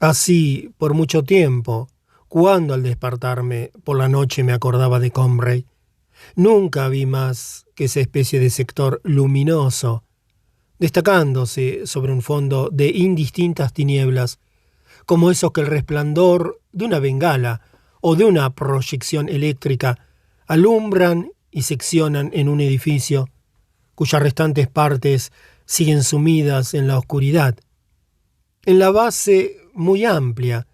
Así, por mucho tiempo, cuando al despertarme por la noche me acordaba de Comray, nunca vi más que esa especie de sector luminoso, destacándose sobre un fondo de indistintas tinieblas, como esos que el resplandor de una bengala o de una proyección eléctrica alumbran y seccionan en un edificio cuyas restantes partes siguen sumidas en la oscuridad. En la base muy amplia,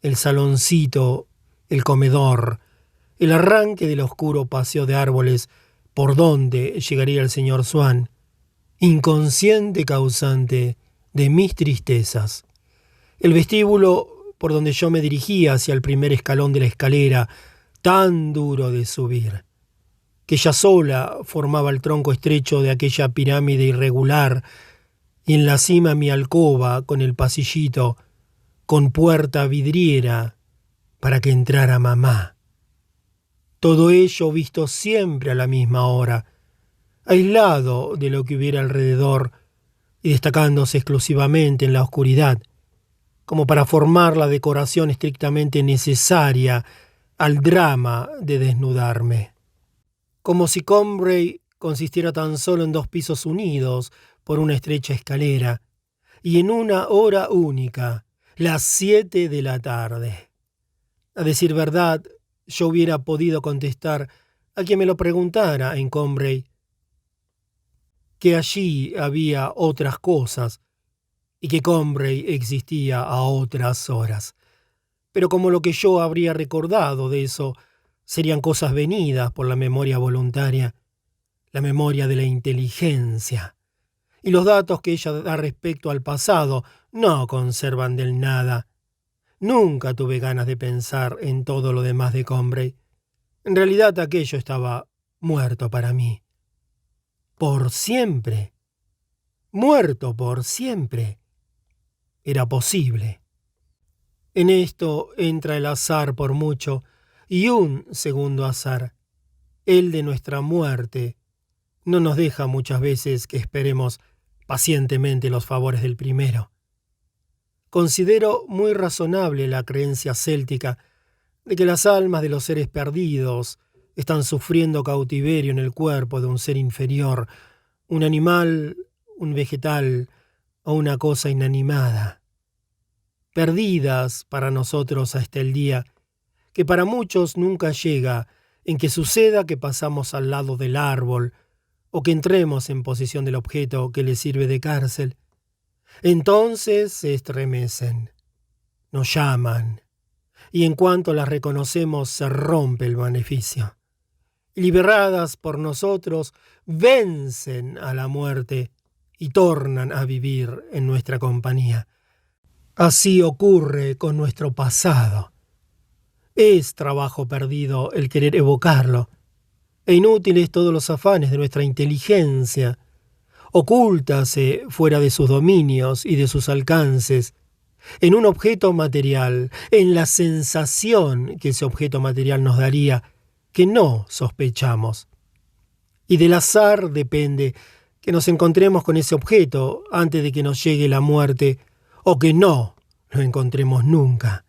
el saloncito, el comedor, el arranque del oscuro paseo de árboles por donde llegaría el señor Swann, inconsciente causante de mis tristezas. El vestíbulo por donde yo me dirigía hacia el primer escalón de la escalera, tan duro de subir, que ya sola formaba el tronco estrecho de aquella pirámide irregular, y en la cima mi alcoba con el pasillito, con puerta vidriera, para que entrara mamá. Todo ello visto siempre a la misma hora, aislado de lo que hubiera alrededor y destacándose exclusivamente en la oscuridad, como para formar la decoración estrictamente necesaria al drama de desnudarme. Como si Comray consistiera tan solo en 2 pisos unidos por una estrecha escalera, y en una hora única, las 7 de la tarde. A decir verdad, yo hubiera podido contestar a quien me lo preguntara en Comray que allí había otras cosas y que Comray existía a otras horas. Pero como lo que yo habría recordado de eso serían cosas venidas por la memoria voluntaria, la memoria de la inteligencia, y los datos que ella da respecto al pasado no conservan del nada. Nunca tuve ganas de pensar en todo lo demás de Comray. En realidad aquello estaba muerto para mí. Por siempre. Muerto por siempre. Era posible. En esto entra el azar por mucho, y un segundo azar, el de nuestra muerte, no nos deja muchas veces que esperemos pacientemente los favores del primero. Considero muy razonable la creencia céltica de que las almas de los seres perdidos están sufriendo cautiverio en el cuerpo de un ser inferior, un animal, un vegetal o una cosa inanimada. Perdidas para nosotros hasta el día, que para muchos nunca llega, en que suceda que pasamos al lado del árbol o que entremos en posesión del objeto que les sirve de cárcel. Entonces se estremecen, nos llaman, y en cuanto las reconocemos se rompe el maleficio. Liberadas por nosotros, vencen a la muerte y tornan a vivir en nuestra compañía. Así ocurre con nuestro pasado. Es trabajo perdido el querer evocarlo, e inútiles todos los afanes de nuestra inteligencia. Ocúltase fuera de sus dominios y de sus alcances, en un objeto material, en la sensación que ese objeto material nos daría, que no sospechamos. Y del azar depende que nos encontremos con ese objeto antes de que nos llegue la muerte, o que no lo encontremos nunca.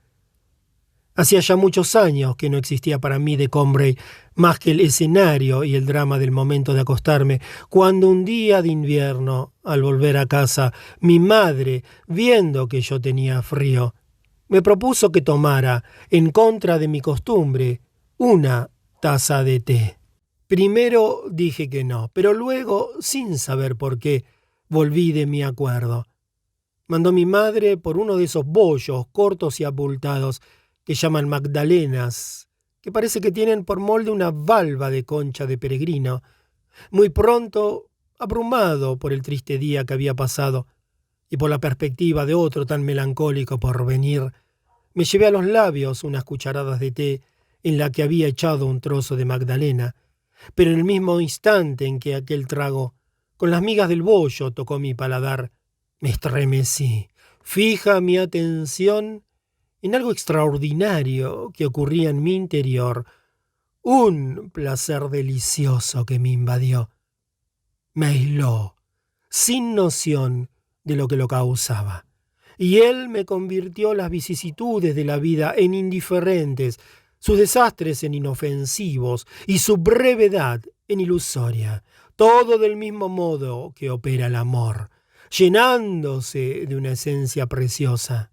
Hacía ya muchos años que no existía para mí de Comray más que el escenario y el drama del momento de acostarme, cuando un día de invierno, al volver a casa, mi madre, viendo que yo tenía frío, me propuso que tomara, en contra de mi costumbre, una taza de té. Primero dije que no, pero luego, sin saber por qué, volví de mi acuerdo. Mandó mi madre por uno de esos bollos cortos y abultados que llaman magdalenas, que parece que tienen por molde una valva de concha de peregrino. Muy pronto, abrumado por el triste día que había pasado y por la perspectiva de otro tan melancólico por venir, me llevé a los labios unas cucharadas de té en la que había echado un trozo de magdalena, pero en el mismo instante en que aquel trago, con las migas del bollo, tocó mi paladar, me estremecí. Fija mi atención en algo extraordinario que ocurría en mi interior, un placer delicioso que me invadió. Me aisló, sin noción de lo que lo causaba, y él me convirtió las vicisitudes de la vida en indiferentes, sus desastres en inofensivos y su brevedad en ilusoria, todo del mismo modo que opera el amor, llenándose de una esencia preciosa.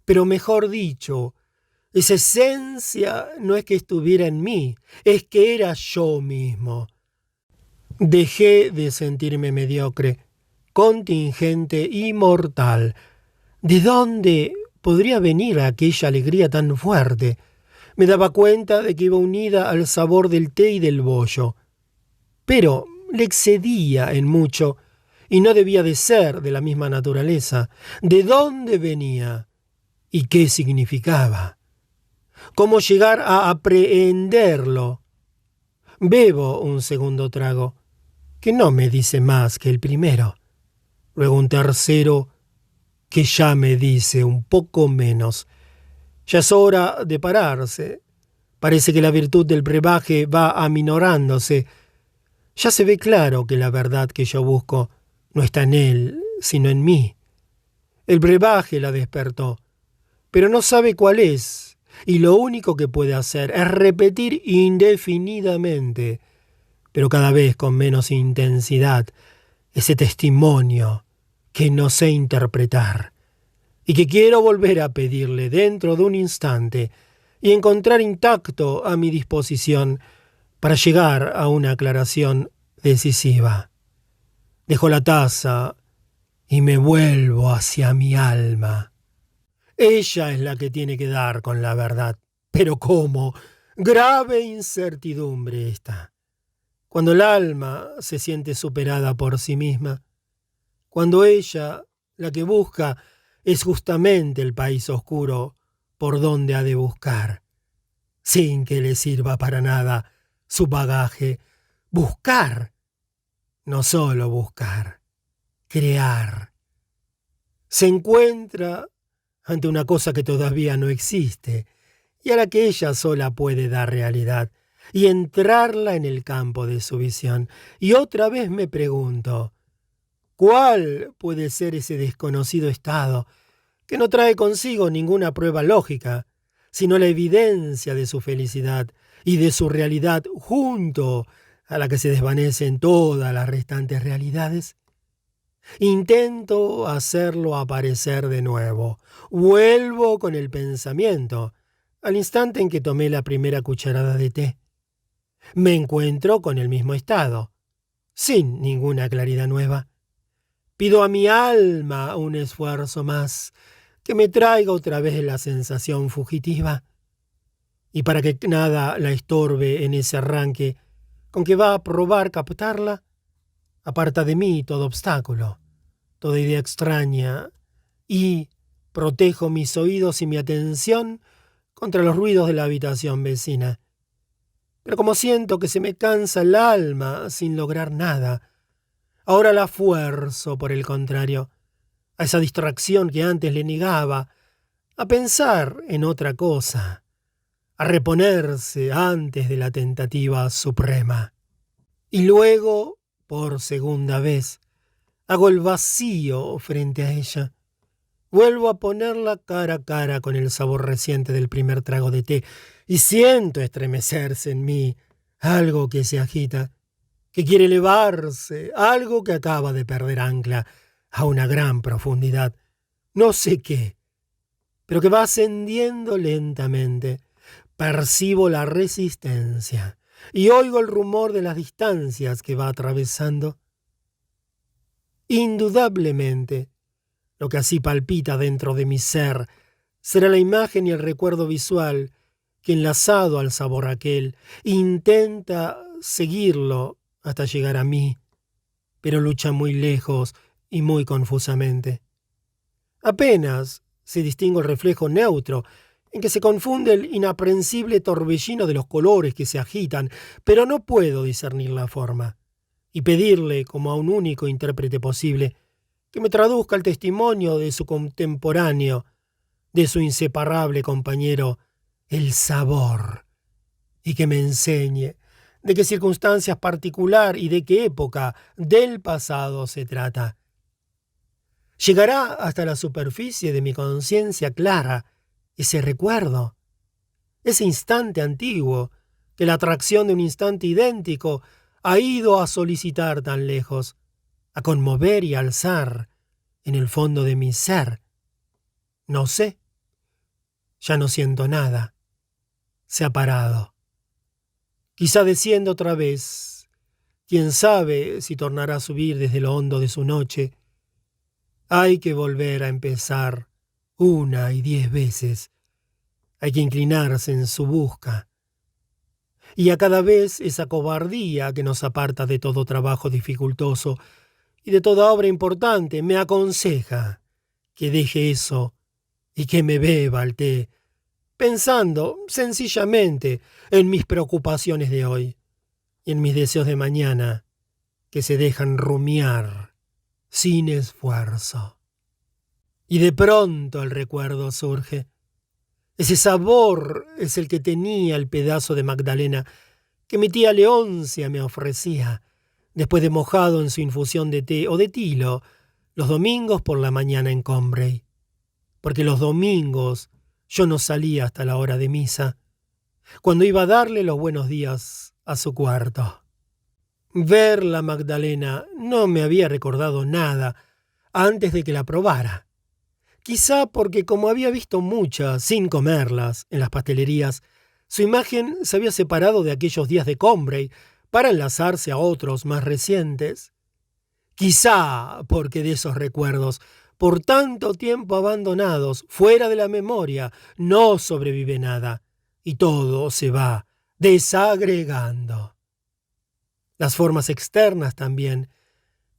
Pero mejor dicho, esa esencia no es que estuviera en mí, es que era yo mismo. Dejé de sentirme mediocre, contingente y mortal. ¿De dónde podría venir aquella alegría tan fuerte? Me daba cuenta de que iba unida al sabor del té y del bollo. Pero le excedía en mucho, y no debía de ser de la misma naturaleza. ¿De dónde venía? ¿Y qué significaba? ¿Cómo llegar a aprehenderlo? Bebo un segundo trago, que no me dice más que el primero. Luego un tercero, que ya me dice un poco menos. Ya es hora de pararse. Parece que la virtud del brebaje va aminorándose. Ya se ve claro que la verdad que yo busco no está en él, sino en mí. El brebaje la despertó, pero no sabe cuál es, y lo único que puede hacer es repetir indefinidamente, pero cada vez con menos intensidad, ese testimonio que no sé interpretar y que quiero volver a pedirle dentro de un instante y encontrar intacto a mi disposición para llegar a una aclaración decisiva. Dejo la taza y me vuelvo hacia mi alma. Ella es la que tiene que dar con la verdad. Pero ¿cómo? Grave incertidumbre esta. Cuando el alma se siente superada por sí misma, cuando ella, la que busca, es justamente el país oscuro por donde ha de buscar, sin que le sirva para nada su bagaje. Buscar, no solo buscar, crear. Se encuentra ante una cosa que todavía no existe y a la que ella sola puede dar realidad y entrarla en el campo de su visión. Y otra vez me pregunto, ¿cuál puede ser ese desconocido estado que no trae consigo ninguna prueba lógica, sino la evidencia de su felicidad y de su realidad junto a la que se desvanecen todas las restantes realidades? Intento hacerlo aparecer de nuevo. Vuelvo con el pensamiento al instante en que tomé la primera cucharada de té. Me encuentro con el mismo estado, sin ninguna claridad nueva. Pido a mi alma un esfuerzo más, que me traiga otra vez la sensación fugitiva. Y para que nada la estorbe en ese arranque con que va a probar captarla, aparta de mí todo obstáculo, toda idea extraña, y protejo mis oídos y mi atención contra los ruidos de la habitación vecina. Pero como siento que se me cansa el alma sin lograr nada, ahora la fuerzo, por el contrario, a esa distracción que antes le negaba, a pensar en otra cosa, a reponerse antes de la tentativa suprema. Y luego, por segunda vez, hago el vacío frente a ella. Vuelvo a ponerla cara a cara con el sabor reciente del primer trago de té y siento estremecerse en mí algo que se agita, que quiere elevarse, algo que acaba de perder ancla a una gran profundidad. No sé qué, pero que va ascendiendo lentamente. Percibo la resistencia y oigo el rumor de las distancias que va atravesando. Indudablemente, lo que así palpita dentro de mi ser será la imagen y el recuerdo visual que, enlazado al sabor aquel, intenta seguirlo hasta llegar a mí, pero lucha muy lejos y muy confusamente. Apenas se distingue el reflejo neutro, en que se confunde el inaprensible torbellino de los colores que se agitan, pero no puedo discernir la forma, y pedirle, como a un único intérprete posible, que me traduzca el testimonio de su contemporáneo, de su inseparable compañero, el sabor, y que me enseñe de qué circunstancias particular y de qué época del pasado se trata. ¿Llegará hasta la superficie de mi conciencia clara ese recuerdo? Ese instante antiguo que la atracción de un instante idéntico ha ido a solicitar tan lejos, a conmover y alzar en el fondo de mi ser. No sé. Ya no siento nada. Se ha parado. Quizá descienda otra vez. Quién sabe si tornará a subir desde lo hondo de su noche. Hay que volver a empezar 1 y 10 veces. Hay que inclinarse en su busca. Y a cada vez esa cobardía que nos aparta de todo trabajo dificultoso y de toda obra importante me aconseja que deje eso y que me beba el té, pensando sencillamente en mis preocupaciones de hoy y en mis deseos de mañana que se dejan rumiar sin esfuerzo. Y de pronto el recuerdo surge. Ese sabor es el que tenía el pedazo de magdalena que mi tía Leoncia me ofrecía, después de mojado en su infusión de té o de tilo, los domingos por la mañana en Combray. Porque los domingos yo no salía hasta la hora de misa, cuando iba a darle los buenos días a su cuarto. Ver la magdalena no me había recordado nada antes de que la probara. Quizá porque como había visto muchas, sin comerlas, en las pastelerías, su imagen se había separado de aquellos días de Combray para enlazarse a otros más recientes. Quizá porque de esos recuerdos, por tanto tiempo abandonados, fuera de la memoria, no sobrevive nada, y todo se va desagregando. Las formas externas también,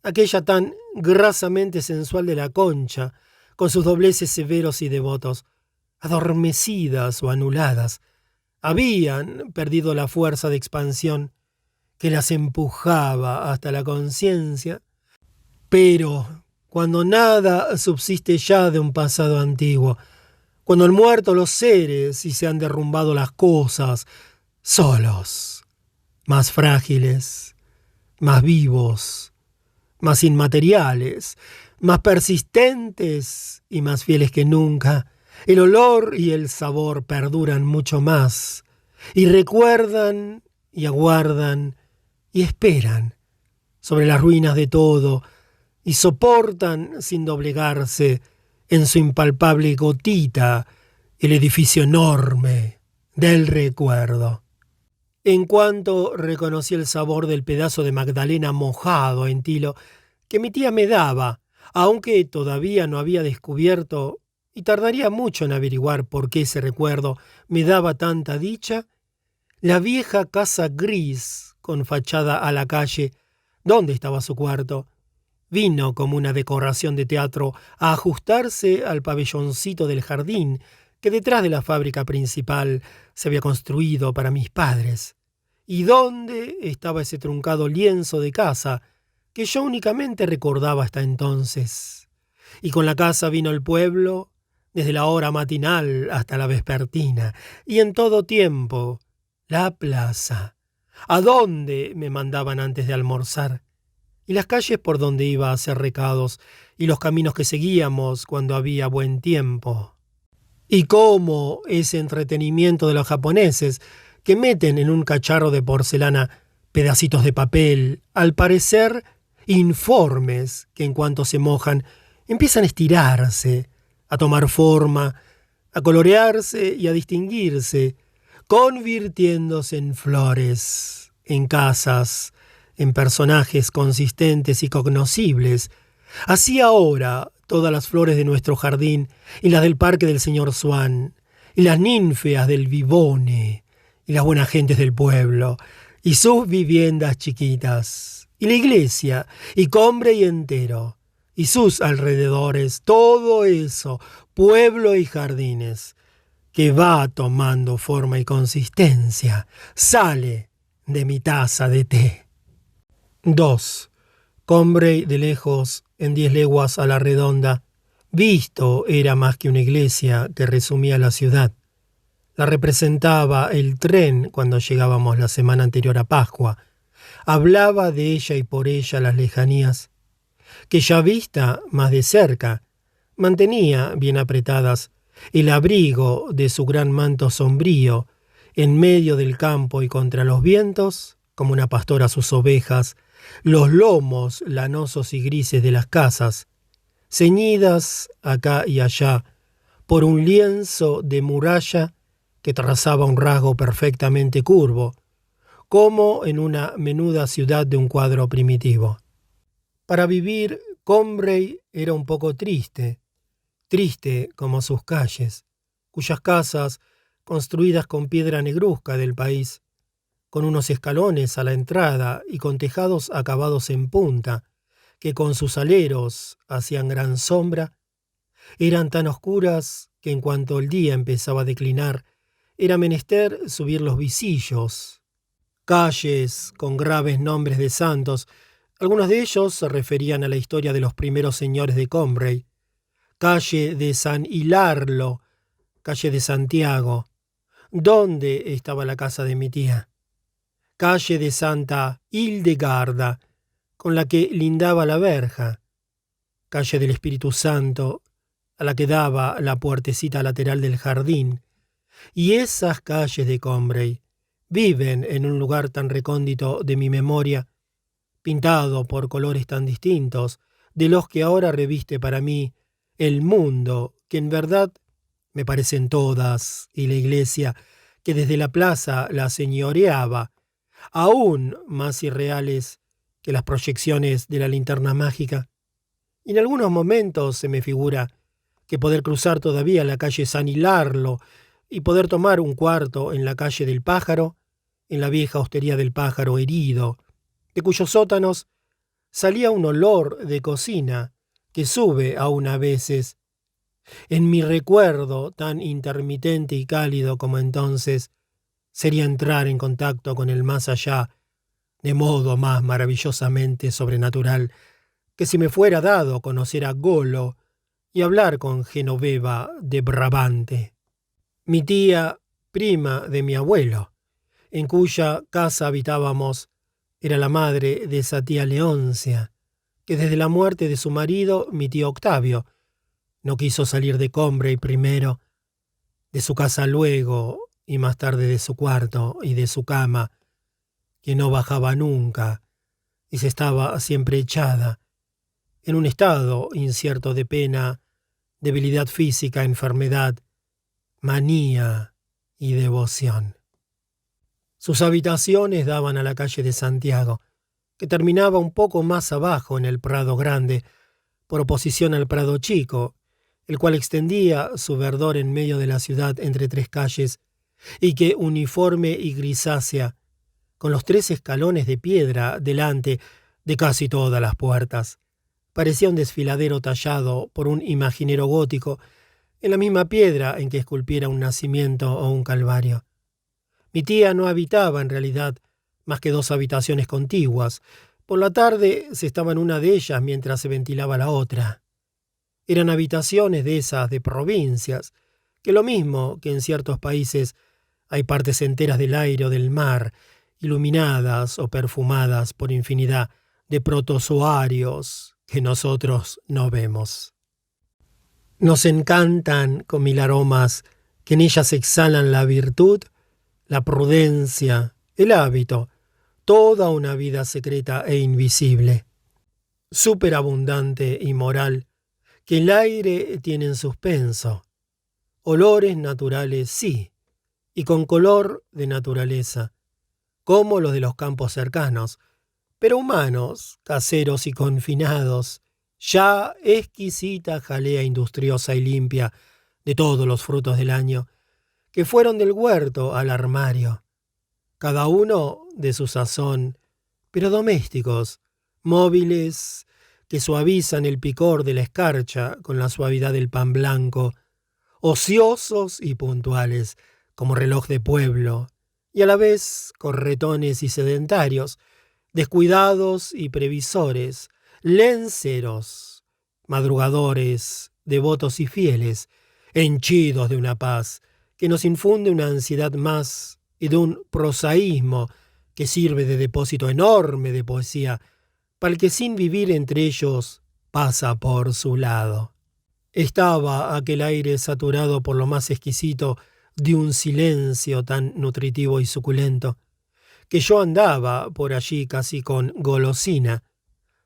aquella tan grasamente sensual de la concha, con sus dobleces severos y devotos, adormecidas o anuladas, habían perdido la fuerza de expansión que las empujaba hasta la conciencia. Pero cuando nada subsiste ya de un pasado antiguo, cuando han muerto los seres y se han derrumbado las cosas, solos, más frágiles, más vivos, más inmateriales, más persistentes y más fieles que nunca, el olor y el sabor perduran mucho más, y recuerdan y aguardan y esperan sobre las ruinas de todo, y soportan sin doblegarse en su impalpable gotita el edificio enorme del recuerdo. En cuanto reconocí el sabor del pedazo de magdalena mojado en tilo que mi tía me daba, aunque todavía no había descubierto, y tardaría mucho en averiguar por qué ese recuerdo me daba tanta dicha, la vieja casa gris con fachada a la calle, donde estaba su cuarto, vino como una decoración de teatro a ajustarse al pabelloncito del jardín que detrás de la fábrica principal se había construido para mis padres, y donde estaba ese truncado lienzo de casa que yo únicamente recordaba hasta entonces. Y con la casa vino el pueblo, desde la hora matinal hasta la vespertina, y en todo tiempo la plaza, a donde me mandaban antes de almorzar, y las calles por donde iba a hacer recados, y los caminos que seguíamos cuando había buen tiempo. Y cómo ese entretenimiento de los japoneses, que meten en un cacharro de porcelana pedacitos de papel, al parecer informes, que en cuanto se mojan empiezan a estirarse, a tomar forma, a colorearse y a distinguirse, convirtiéndose en flores, en casas, en personajes consistentes y cognoscibles. Así ahora todas las flores de nuestro jardín y las del parque del señor Swan, y las ninfeas del Vivone, y las buenas gentes del pueblo, y sus viviendas chiquitas, y la iglesia, y Combray entero, y sus alrededores, todo eso, pueblo y jardines, que va tomando forma y consistencia, sale de mi taza de té. 2. Combray de lejos, en 10 leguas a la redonda, visto era más que una iglesia que resumía la ciudad. La representaba el tren cuando llegábamos la semana anterior a Pascua. Hablaba de ella y por ella las lejanías. que ya vista más de cerca, mantenía bien apretadas el abrigo de su gran manto sombrío en medio del campo y contra los vientos, como una pastora sus ovejas, los lomos lanosos y grises de las casas, ceñidas acá y allá por un lienzo de muralla que trazaba un rasgo perfectamente curvo, como en una menuda ciudad de un cuadro primitivo. Para vivir, Combray era un poco triste, triste como sus calles, cuyas casas, construidas con piedra negruzca del país, con unos escalones a la entrada y con tejados acabados en punta, que con sus aleros hacían gran sombra, eran tan oscuras que en cuanto el día empezaba a declinar, era menester subir los visillos, calles con graves nombres de santos. Algunos de ellos se referían a la historia de los primeros señores de Combray: calle de San Hilarlo, calle de Santiago, ¿dónde estaba la casa de mi tía? Calle de Santa Hildegarda, con la que lindaba la verja, calle del Espíritu Santo, a la que daba la puertecita lateral del jardín. Y esas calles de Combray viven en un lugar tan recóndito de mi memoria, pintado por colores tan distintos de los que ahora reviste para mí el mundo, que en verdad me parecen todas, y la iglesia que desde la plaza la señoreaba, aún más irreales que las proyecciones de la linterna mágica. Y en algunos momentos se me figura que poder cruzar todavía la calle San Hilarlo y poder tomar un cuarto en la calle del Pájaro, en la vieja hostería del Pájaro herido, de cuyos sótanos salía un olor de cocina que sube aún a veces. En mi recuerdo, tan intermitente y cálido como entonces, sería entrar en contacto con el más allá de modo más maravillosamente sobrenatural que si me fuera dado conocer a Golo y hablar con Genoveva de Brabante, mi tía, prima de mi abuelo, en cuya casa habitábamos, era la madre de esa tía Leoncia, que desde la muerte de su marido, mi tío Octavio, no quiso salir de Combray primero, de su casa luego, y más tarde de su cuarto y de su cama, que no bajaba nunca, y se estaba siempre echada, en un estado incierto de pena, debilidad física, enfermedad, manía y devoción. Sus habitaciones daban a la calle de Santiago, que terminaba un poco más abajo en el Prado Grande, por oposición al Prado Chico, el cual extendía su verdor en medio de la ciudad entre tres calles, y que, uniforme y grisácea, con los tres escalones de piedra delante de casi todas las puertas, parecía un desfiladero tallado por un imaginero gótico en la misma piedra en que esculpiera un nacimiento o un calvario. Mi tía no habitaba en realidad más que dos habitaciones contiguas. Por la tarde se estaba en una de ellas mientras se ventilaba la otra. Eran habitaciones de esas de provincias, que lo mismo que en ciertos países hay partes enteras del aire o del mar, iluminadas o perfumadas por infinidad de protozoarios que nosotros no vemos. Nos encantan con mil aromas que en ellas exhalan la virtud, la prudencia, el hábito, toda una vida secreta e invisible, superabundante y moral, que el aire tiene en suspenso. Olores naturales, sí, y con color de naturaleza, como los de los campos cercanos, pero humanos, caseros y confinados, ya exquisita jalea industriosa y limpia de todos los frutos del año, que fueron del huerto al armario, cada uno de su sazón, pero domésticos, móviles, que suavizan el picor de la escarcha con la suavidad del pan blanco, ociosos y puntuales, como reloj de pueblo, y a la vez corretones y sedentarios, descuidados y previsores, lenceros, madrugadores, devotos y fieles, henchidos de una paz que nos infunde una ansiedad más y de un prosaísmo que sirve de depósito enorme de poesía para el que sin vivir entre ellos pasa por su lado. Estaba aquel aire saturado por lo más exquisito de un silencio tan nutritivo y suculento, que yo andaba por allí casi con golosina,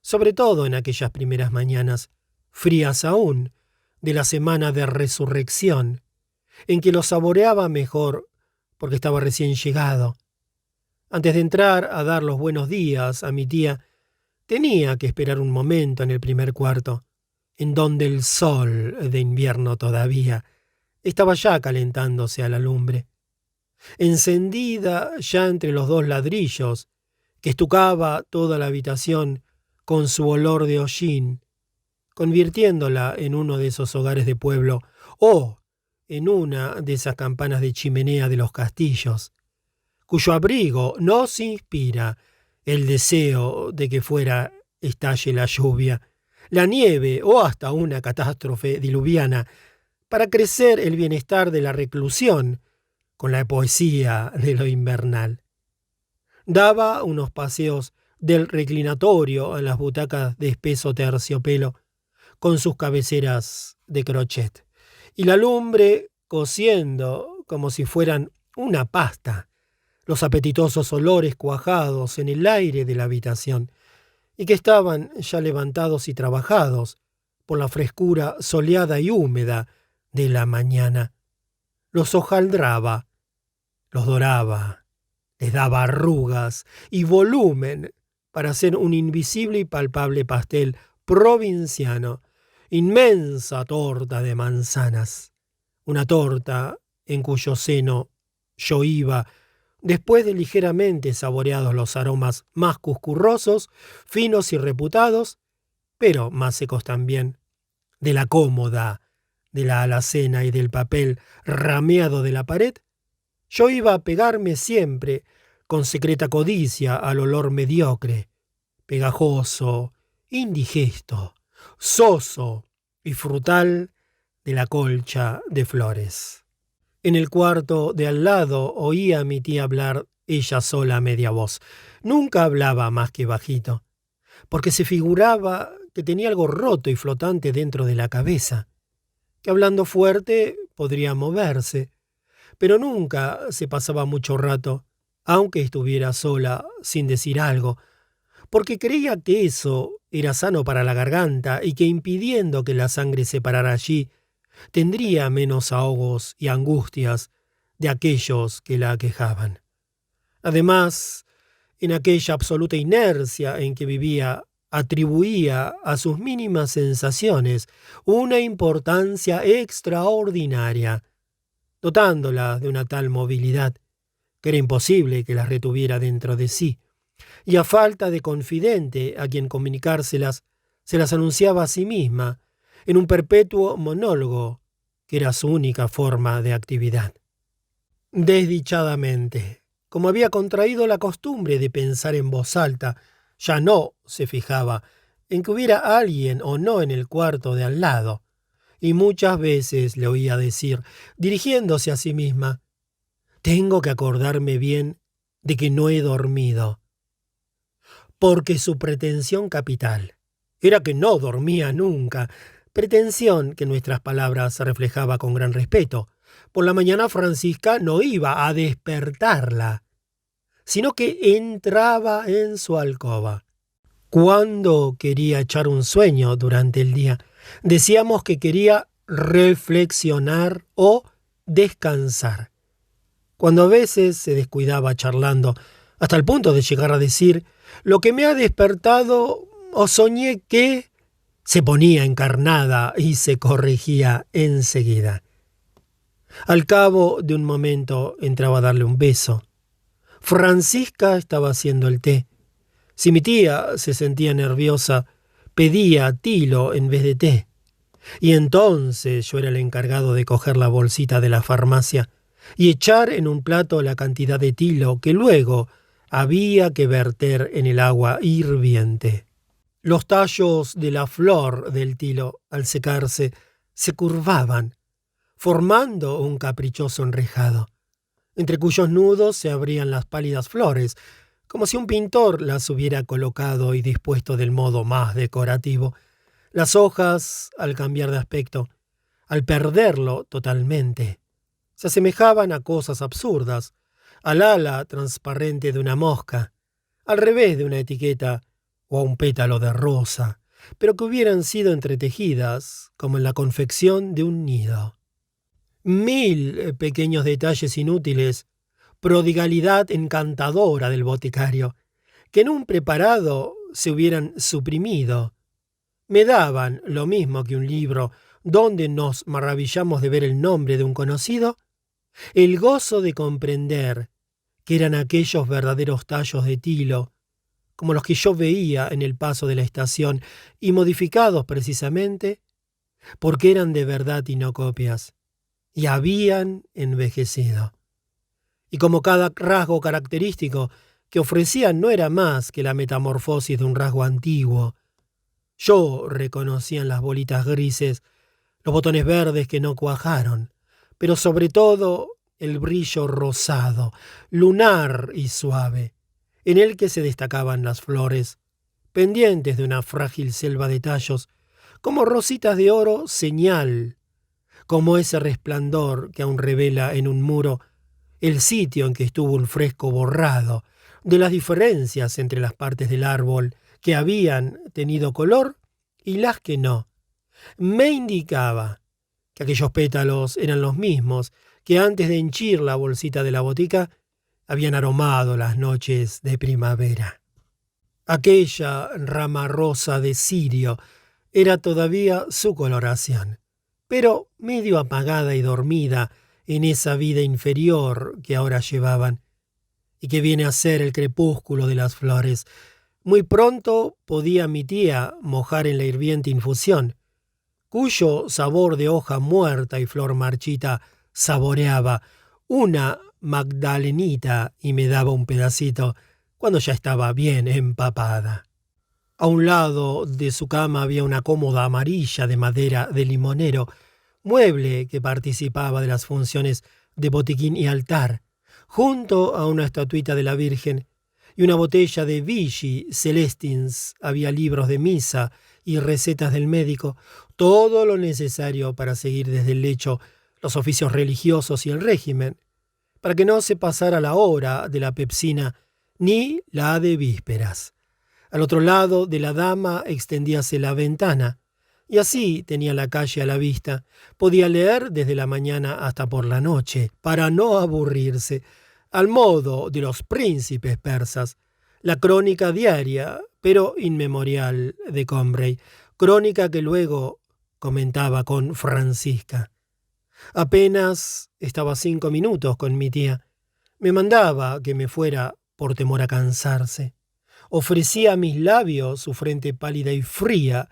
sobre todo en aquellas primeras mañanas, frías aún, de la semana de resurrección, en que lo saboreaba mejor porque estaba recién llegado. Antes de entrar a dar los buenos días a mi tía, tenía que esperar un momento en el primer cuarto, en donde el sol de invierno todavía estaba ya calentándose a la lumbre, encendida ya entre los dos ladrillos, que estucaba toda la habitación con su olor de hollín, convirtiéndola en uno de esos hogares de pueblo o en una de esas campanas de chimenea de los castillos, cuyo abrigo nos inspira el deseo de que fuera estalle la lluvia, la nieve o hasta una catástrofe diluviana, para crecer el bienestar de la reclusión con la poesía de lo invernal. Daba unos paseos del reclinatorio a las butacas de espeso terciopelo, con sus cabeceras de crochet, y la lumbre cociendo como si fueran una pasta, los apetitosos olores cuajados en el aire de la habitación, y que estaban ya levantados y trabajados por la frescura soleada y húmeda de la mañana. Los hojaldraba, los doraba, les daba arrugas y volumen para hacer un invisible y palpable pastel provinciano, inmensa torta de manzanas, una torta en cuyo seno yo iba, después de ligeramente saboreados los aromas más cuscurrosos, finos y reputados, pero más secos también, de la cómoda, de la alacena y del papel rameado de la pared, yo iba a pegarme siempre, con secreta codicia, al olor mediocre, pegajoso, indigesto, soso y frutal de la colcha de flores. En el cuarto de al lado oía a mi tía hablar ella sola a media voz. Nunca hablaba más que bajito, porque se figuraba que tenía algo roto y flotante dentro de la cabeza, que hablando fuerte podría moverse, pero nunca se pasaba mucho rato, aunque estuviera sola, sin decir algo, porque creía que eso era sano para la garganta y que impidiendo que la sangre se parara allí, tendría menos ahogos y angustias de aquellos que la aquejaban. Además, en aquella absoluta inercia en que vivía, atribuía a sus mínimas sensaciones una importancia extraordinaria, dotándolas de una tal movilidad que era imposible que las retuviera dentro de sí, y a falta de confidente a quien comunicárselas, se las anunciaba a sí misma, en un perpetuo monólogo, que era su única forma de actividad. Desdichadamente, como había contraído la costumbre de pensar en voz alta, ya no se fijaba en que hubiera alguien o no en el cuarto de al lado, y muchas veces le oía decir, dirigiéndose a sí misma, «Tengo que acordarme bien de que no he dormido», porque su pretensión capital era que no dormía nunca, pretensión que nuestras palabras reflejaba con gran respeto. Por la mañana Francisca no iba a despertarla, sino que entraba en su alcoba. Cuando quería echar un sueño durante el día, decíamos que quería reflexionar o descansar. Cuando a veces se descuidaba charlando, hasta el punto de llegar a decir, lo que me ha despertado o soñé que, se ponía encarnada y se corregía enseguida. Al cabo de un momento entraba a darle un beso. Francisca estaba haciendo el té. Si mi tía se sentía nerviosa, pedía tilo en vez de té. Y entonces yo era el encargado de coger la bolsita de la farmacia y echar en un plato la cantidad de tilo que luego había que verter en el agua hirviente. Los tallos de la flor del tilo, al secarse, se curvaban, formando un caprichoso enrejado, entre cuyos nudos se abrían las pálidas flores, como si un pintor las hubiera colocado y dispuesto del modo más decorativo, Las hojas, al cambiar de aspecto, al perderlo totalmente, se asemejaban a cosas absurdas, al ala transparente de una mosca, al revés de una etiqueta o a un pétalo de rosa, pero que hubieran sido entretejidas como en la confección de un nido. Mil pequeños detalles inútiles, prodigalidad encantadora del boticario, que en un preparado se hubieran suprimido, me daban lo mismo que un libro donde nos maravillamos de ver el nombre de un conocido, el gozo de comprender que eran aquellos verdaderos tallos de tilo, como los que yo veía en el paso de la estación, y modificados precisamente porque eran de verdad y no copias, y habían envejecido. Y como cada rasgo característico que ofrecían no era más que la metamorfosis de un rasgo antiguo, yo reconocía en las bolitas grises los botones verdes que no cuajaron, pero sobre todo el brillo rosado, lunar y suave, en el que se destacaban las flores, pendientes de una frágil selva de tallos, como rositas de oro señal, como ese resplandor que aún revela en un muro el sitio en que estuvo un fresco borrado de las diferencias entre las partes del árbol que habían tenido color y las que no. Me indicaba que aquellos pétalos eran los mismos que antes de henchir la bolsita de la botica habían aromado las noches de primavera. Aquella rama rosa de cirio era todavía su coloración, pero medio apagada y dormida en esa vida inferior que ahora llevaban, y que viene a ser el crepúsculo de las flores. Muy pronto podía mi tía mojar en la hirviente infusión, cuyo sabor de hoja muerta y flor marchita saboreaba, una magdalenita y me daba un pedacito cuando ya estaba bien empapada. A un lado de su cama había una cómoda amarilla de madera de limonero, mueble que participaba de las funciones de botiquín y altar, junto a una estatuita de la Virgen y una botella de Vichy Celestins. Había libros de misa y recetas del médico, todo lo necesario para seguir desde el lecho los oficios religiosos y el régimen, para que no se pasara la hora de la pepsina ni la de vísperas. Al otro lado de la dama extendíase la ventana, y así tenía la calle a la vista. Podía leer desde la mañana hasta por la noche, para no aburrirse, al modo de los príncipes persas, la crónica diaria, pero inmemorial, de Combray, crónica que luego comentaba con Francisca. Apenas estaba 5 minutos con mi tía. Me mandaba que me fuera por temor a cansarse. Ofrecía a mis labios su frente pálida y fría,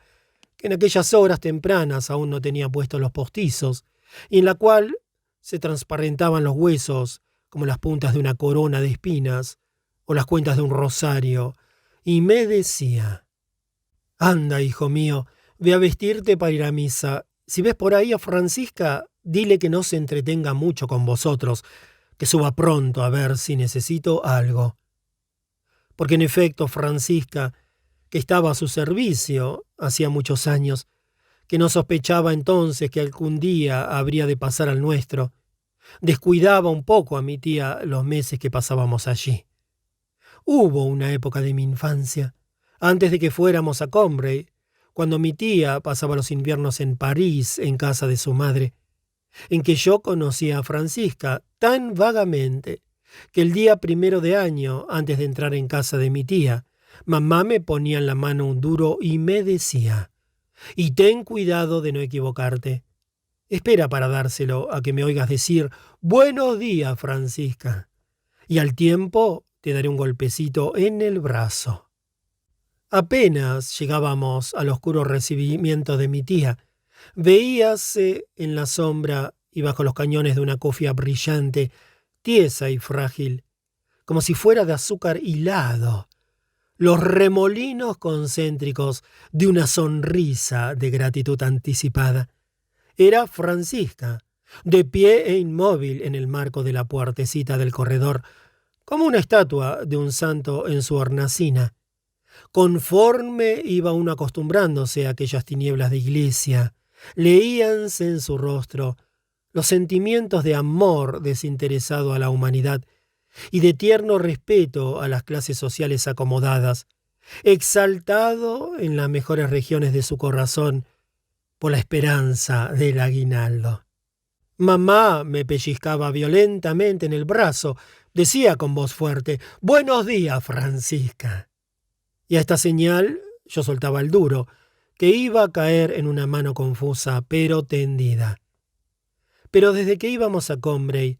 que en aquellas horas tempranas aún no tenía puestos los postizos, y en la cual se transparentaban los huesos como las puntas de una corona de espinas o las cuentas de un rosario, y me decía: «Anda, hijo mío, ve a vestirte para ir a misa. Si ves por ahí a Francisca, dile que no se entretenga mucho con vosotros, que suba pronto a ver si necesito algo». Porque en efecto Francisca, que estaba a su servicio hacía muchos años, que no sospechaba entonces que algún día habría de pasar al nuestro, descuidaba un poco a mi tía los meses que pasábamos allí. Hubo una época de mi infancia, antes de que fuéramos a Combray, cuando mi tía pasaba los inviernos en París en casa de su madre, en que yo conocía a Francisca tan vagamente que el día 1 de año, antes de entrar en casa de mi tía, mamá me ponía en la mano un duro y me decía: «Y ten cuidado de no equivocarte. Espera para dárselo a que me oigas decir: buenos días, Francisca, y al tiempo te daré un golpecito en el brazo». Apenas llegábamos al oscuro recibimiento de mi tía, veíase en la sombra y bajo los cañones de una cofia brillante, tiesa y frágil, como si fuera de azúcar hilado, los remolinos concéntricos de una sonrisa de gratitud anticipada. Era Francisca, de pie e inmóvil en el marco de la puertecita del corredor, como una estatua de un santo en su hornacina. Conforme iba uno acostumbrándose a aquellas tinieblas de iglesia, leíanse en su rostro los sentimientos de amor desinteresado a la humanidad y de tierno respeto a las clases sociales acomodadas, exaltado en las mejores regiones de su corazón por la esperanza del aguinaldo. Mamá me pellizcaba violentamente en el brazo, decía con voz fuerte: «Buenos días, Francisca». Y a esta señal yo soltaba el duro, que iba a caer en una mano confusa, pero tendida. Pero desde que íbamos a Combray,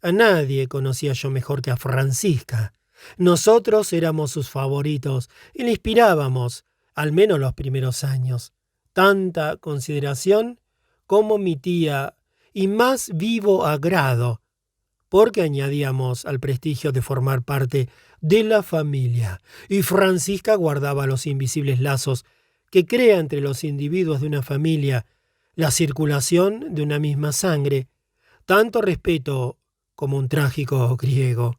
a nadie conocía yo mejor que a Francisca. Nosotros éramos sus favoritos y le inspirábamos, al menos los primeros años, tanta consideración como mi tía y más vivo agrado, porque añadíamos al prestigio de formar parte de la familia, y Francisca guardaba los invisibles lazos que crea entre los individuos de una familia la circulación de una misma sangre, tanto respeto como un trágico griego.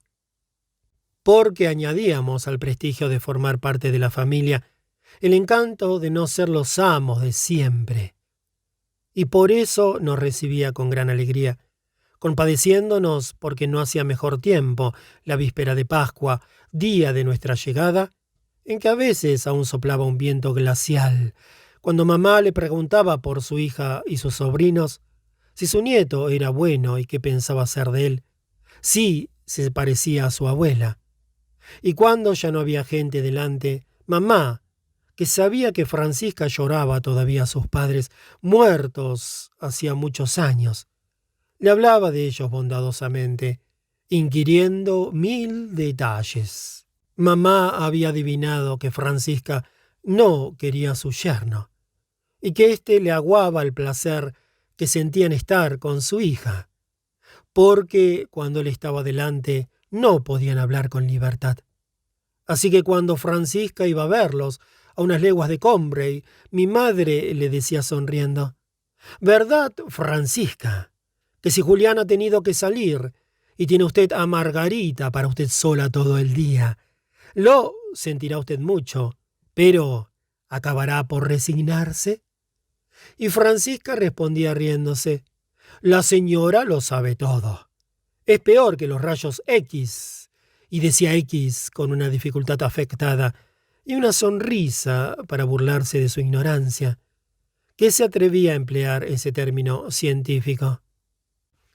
Porque añadíamos al prestigio de formar parte de la familia el encanto de no ser los amos de siempre. Y por eso nos recibía con gran alegría, compadeciéndonos porque no hacía mejor tiempo la víspera de Pascua, día de nuestra llegada, en que a veces aún soplaba un viento glacial, cuando mamá le preguntaba por su hija y sus sobrinos, si su nieto era bueno y qué pensaba hacer de él, si se parecía a su abuela. Y cuando ya no había gente delante, mamá, que sabía que Francisca lloraba todavía a sus padres, muertos hacía muchos años, le hablaba de ellos bondadosamente, inquiriendo 1000 detalles. Mamá había adivinado que Francisca no quería a su yerno, y que éste le aguaba el placer que sentía en estar con su hija, porque cuando él estaba delante no podían hablar con libertad. Así que cuando Francisca iba a verlos a unas leguas de Combray, mi madre le decía sonriendo: «¿Verdad, Francisca, que si Julián ha tenido que salir y tiene usted a Margarita para usted sola todo el día, lo sentirá usted mucho, pero acabará por resignarse?» Y Francisca respondía riéndose: «La señora lo sabe todo. Es peor que los rayos X». Y decía X con una dificultad afectada y una sonrisa para burlarse de su ignorancia, que se atrevía a emplear ese término científico.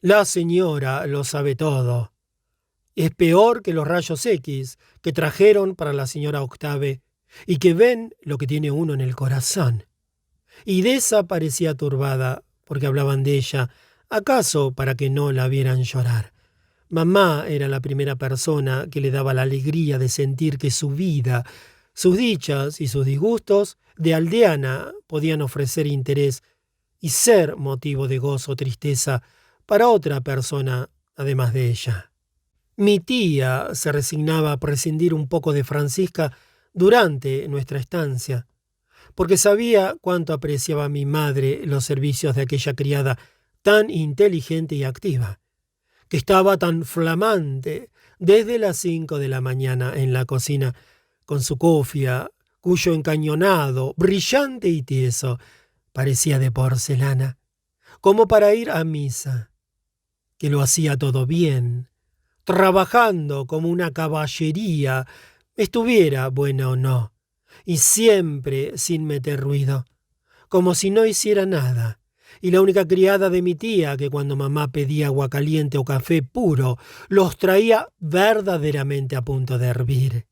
«La señora lo sabe todo. Es peor que los rayos X que trajeron para la señora Octave y que ven lo que tiene uno en el corazón». Y desaparecía turbada porque hablaban de ella, acaso para que no la vieran llorar. Mamá era la primera persona que le daba la alegría de sentir que su vida, sus dichas y sus disgustos de aldeana podían ofrecer interés y ser motivo de gozo o tristeza para otra persona además de ella. Mi tía se resignaba a prescindir un poco de Francisca durante nuestra estancia, porque sabía cuánto apreciaba mi madre los servicios de aquella criada tan inteligente y activa, que estaba tan flamante desde las 5 de la mañana en la cocina, con su cofia, cuyo encañonado, brillante y tieso, parecía de porcelana, como para ir a misa, que lo hacía todo bien, trabajando como una caballería, estuviera buena o no, y siempre sin meter ruido, como si no hiciera nada. Y la única criada de mi tía que cuando mamá pedía agua caliente o café puro, los traía verdaderamente a punto de hervir.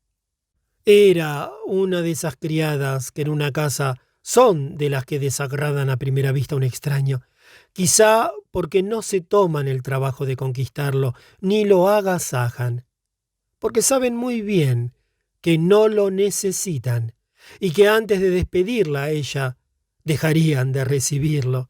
Era una de esas criadas que en una casa son de las que desagradan a primera vista a un extraño, quizá porque no se toman el trabajo de conquistarlo ni lo agasajan, porque saben muy bien que no lo necesitan y que antes de despedirla a ella dejarían de recibirlo,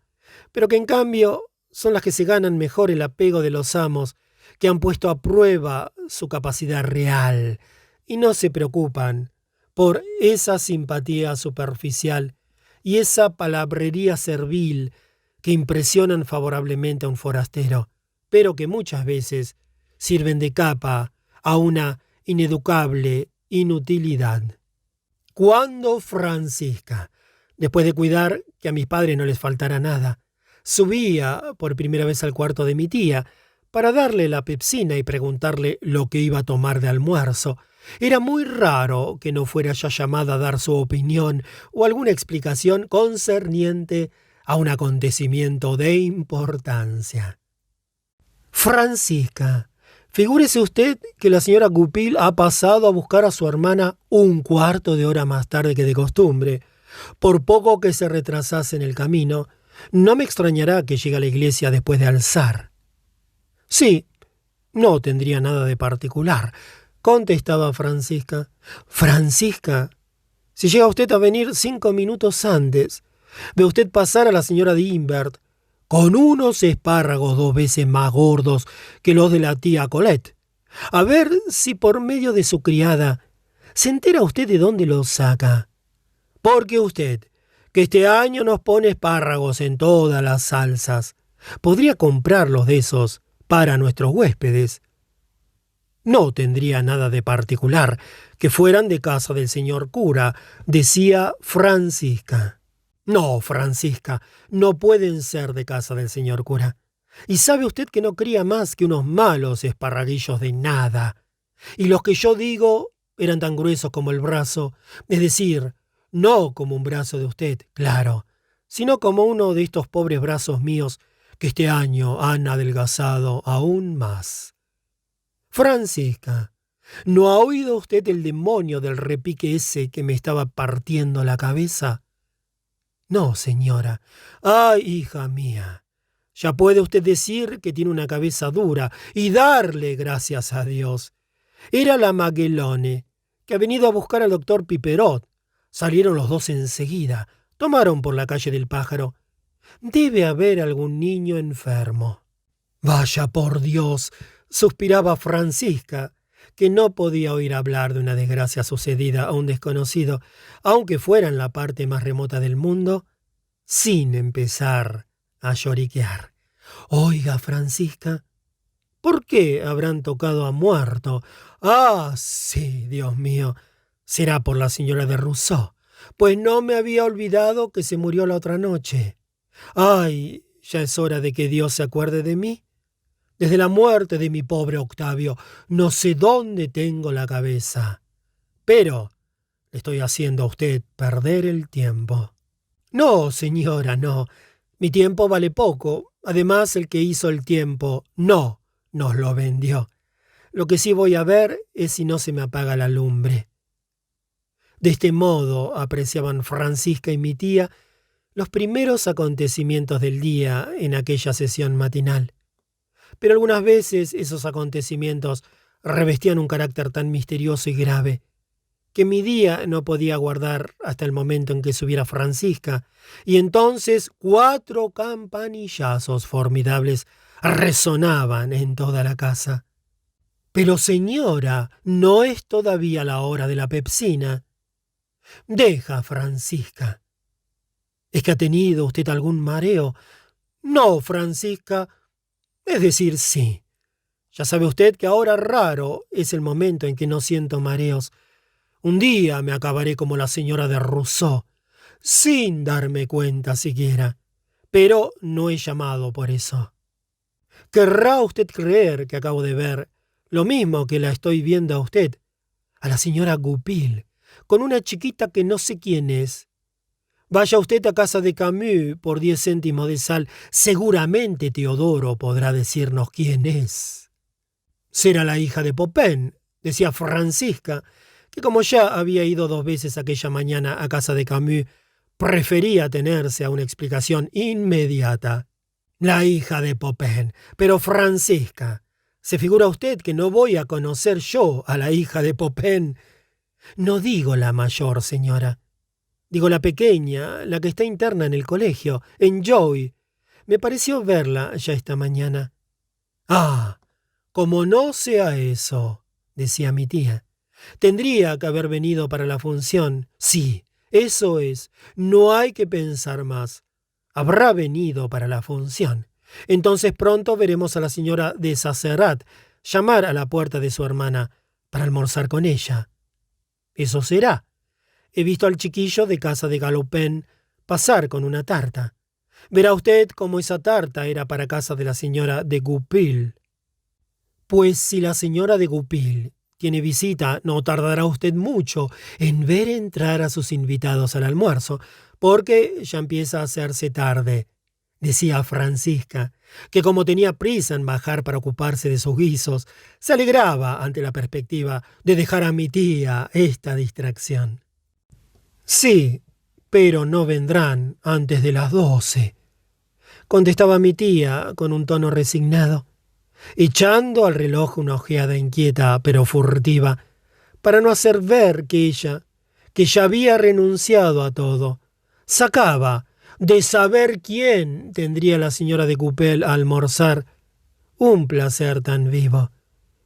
pero que en cambio son las que se ganan mejor el apego de los amos que han puesto a prueba su capacidad real y no se preocupan por esa simpatía superficial y esa palabrería servil que impresionan favorablemente a un forastero, pero que muchas veces sirven de capa a una ineducable inutilidad. Cuando Francisca, después de cuidar que a mis padres no les faltara nada, subía por primera vez al cuarto de mi tía para darle la pepsina y preguntarle lo que iba a tomar de almuerzo, era muy raro que no fuera ya llamada a dar su opinión o alguna explicación concerniente a un acontecimiento de importancia. Francisca, figúrese usted que la señora Goupil ha pasado a buscar a su hermana un cuarto de hora más tarde que de costumbre. Por poco que se retrasase en el camino, no me extrañará que llegue a la iglesia después de alzar. Sí, no tendría nada de particular, contestaba Francisca. Francisca, si llega usted a venir 5 minutos antes, ve usted pasar a la señora de Imbert con unos espárragos 2 veces más gordos que los de la tía Colette. A ver si por medio de su criada se entera usted de dónde los saca. Porque usted, que este año nos pone espárragos en todas las salsas, podría comprarlos de esos para nuestros huéspedes. No tendría nada de particular que fueran de casa del señor cura, decía Francisca. No, Francisca, no pueden ser de casa del señor cura. Y sabe usted que no cría más que unos malos esparraguillos de nada. Y los que yo digo eran tan gruesos como el brazo, es decir, no como un brazo de usted, claro, sino como uno de estos pobres brazos míos que este año han adelgazado aún más. Francisca, ¿no ha oído usted el demonio del repique ese que me estaba partiendo la cabeza? No, señora. ¡Ay, hija mía! Ya puede usted decir que tiene una cabeza dura y darle gracias a Dios. Era la Maguelone, que ha venido a buscar al doctor Piperot. Salieron los dos enseguida. Tomaron por la calle del Pájaro. Debe haber algún niño enfermo. Vaya por Dios, suspiraba Francisca, que no podía oír hablar de una desgracia sucedida a un desconocido, aunque fuera en la parte más remota del mundo, sin empezar a lloriquear. Oiga, Francisca, ¿por qué habrán tocado a muerto? Ah, sí, Dios mío, será por la señora de Rousseau, pues no me había olvidado que se murió la otra noche. Ay, ya es hora de que Dios se acuerde de mí. Desde la muerte de mi pobre Octavio, no sé dónde tengo la cabeza. Pero le estoy haciendo a usted perder el tiempo. No, señora, no. Mi tiempo vale poco. Además, el que hizo el tiempo no nos lo vendió. Lo que sí voy a ver es si no se me apaga la lumbre. De este modo apreciaban Francisca y mi tía los primeros acontecimientos del día en aquella sesión matinal. Pero algunas veces esos acontecimientos revestían un carácter tan misterioso y grave que mi día no podía aguardar hasta el momento en que subiera Francisca, y entonces 4 campanillazos formidables resonaban en toda la casa. Pero señora, no es todavía la hora de la pepsina. Deja, Francisca. ¿Es que ha tenido usted algún mareo? No, Francisca. Es decir, sí. Ya sabe usted que ahora raro es el momento en que no siento mareos. Un día me acabaré como la señora de Rousseau, sin darme cuenta siquiera. Pero no he llamado por eso. ¿Querrá usted creer que acabo de ver lo mismo que la estoy viendo a usted, a la señora Goupil, con una chiquita que no sé quién es? Vaya usted a casa de Camus por 10 céntimos de sal. Seguramente Teodoro podrá decirnos quién es. Será la hija de Popin, decía Francisca, que como ya había ido 2 veces aquella mañana a casa de Camus, prefería tenerse a una explicación inmediata. La hija de Popin. Pero Francisca, ¿se figura usted que no voy a conocer yo a la hija de Popin? No digo la mayor, señora. Digo la pequeña, la que está interna en el colegio, en Joy. Me pareció verla ya esta mañana. Ah, como no sea eso, decía mi tía. Tendría que haber venido para la función. Sí, eso es. No hay que pensar más. Habrá venido para la función. Entonces pronto veremos a la señora de Sacerat llamar a la puerta de su hermana para almorzar con ella. Eso será. he visto al chiquillo de casa de Galopin pasar con una tarta. Verá usted cómo esa tarta era para casa de la señora de Goupil. Pues si la señora de Goupil tiene visita, no tardará usted mucho en ver entrar a sus invitados al almuerzo, porque ya empieza a hacerse tarde, decía Francisca, que como tenía prisa en bajar para ocuparse de sus guisos, se alegraba ante la perspectiva de dejar a mi tía esta distracción. Sí, pero no vendrán antes de las 12, contestaba mi tía con un tono resignado, echando al reloj una ojeada inquieta pero furtiva, para no hacer ver que ella, que ya había renunciado a todo, sacaba de saber quién tendría la señora de Coupel a almorzar un placer tan vivo,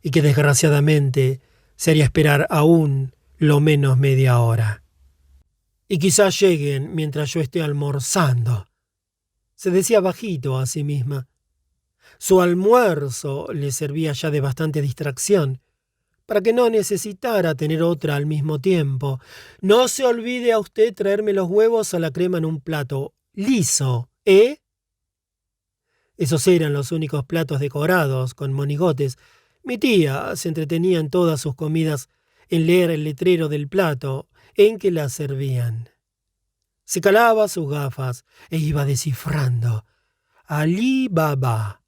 y que desgraciadamente se haría esperar aún lo menos media hora. Y quizás lleguen mientras yo esté almorzando, se decía bajito a sí misma. Su almuerzo le servía ya de bastante distracción, para que no necesitara tener otra al mismo tiempo. No se olvide a usted traerme los huevos a la crema en un plato liso, ¿eh? Esos eran los únicos platos decorados con monigotes. Mi tía se entretenía en todas sus comidas en leer el letrero del plato en que las servían. Se calaba sus gafas e iba descifrando Alí Baba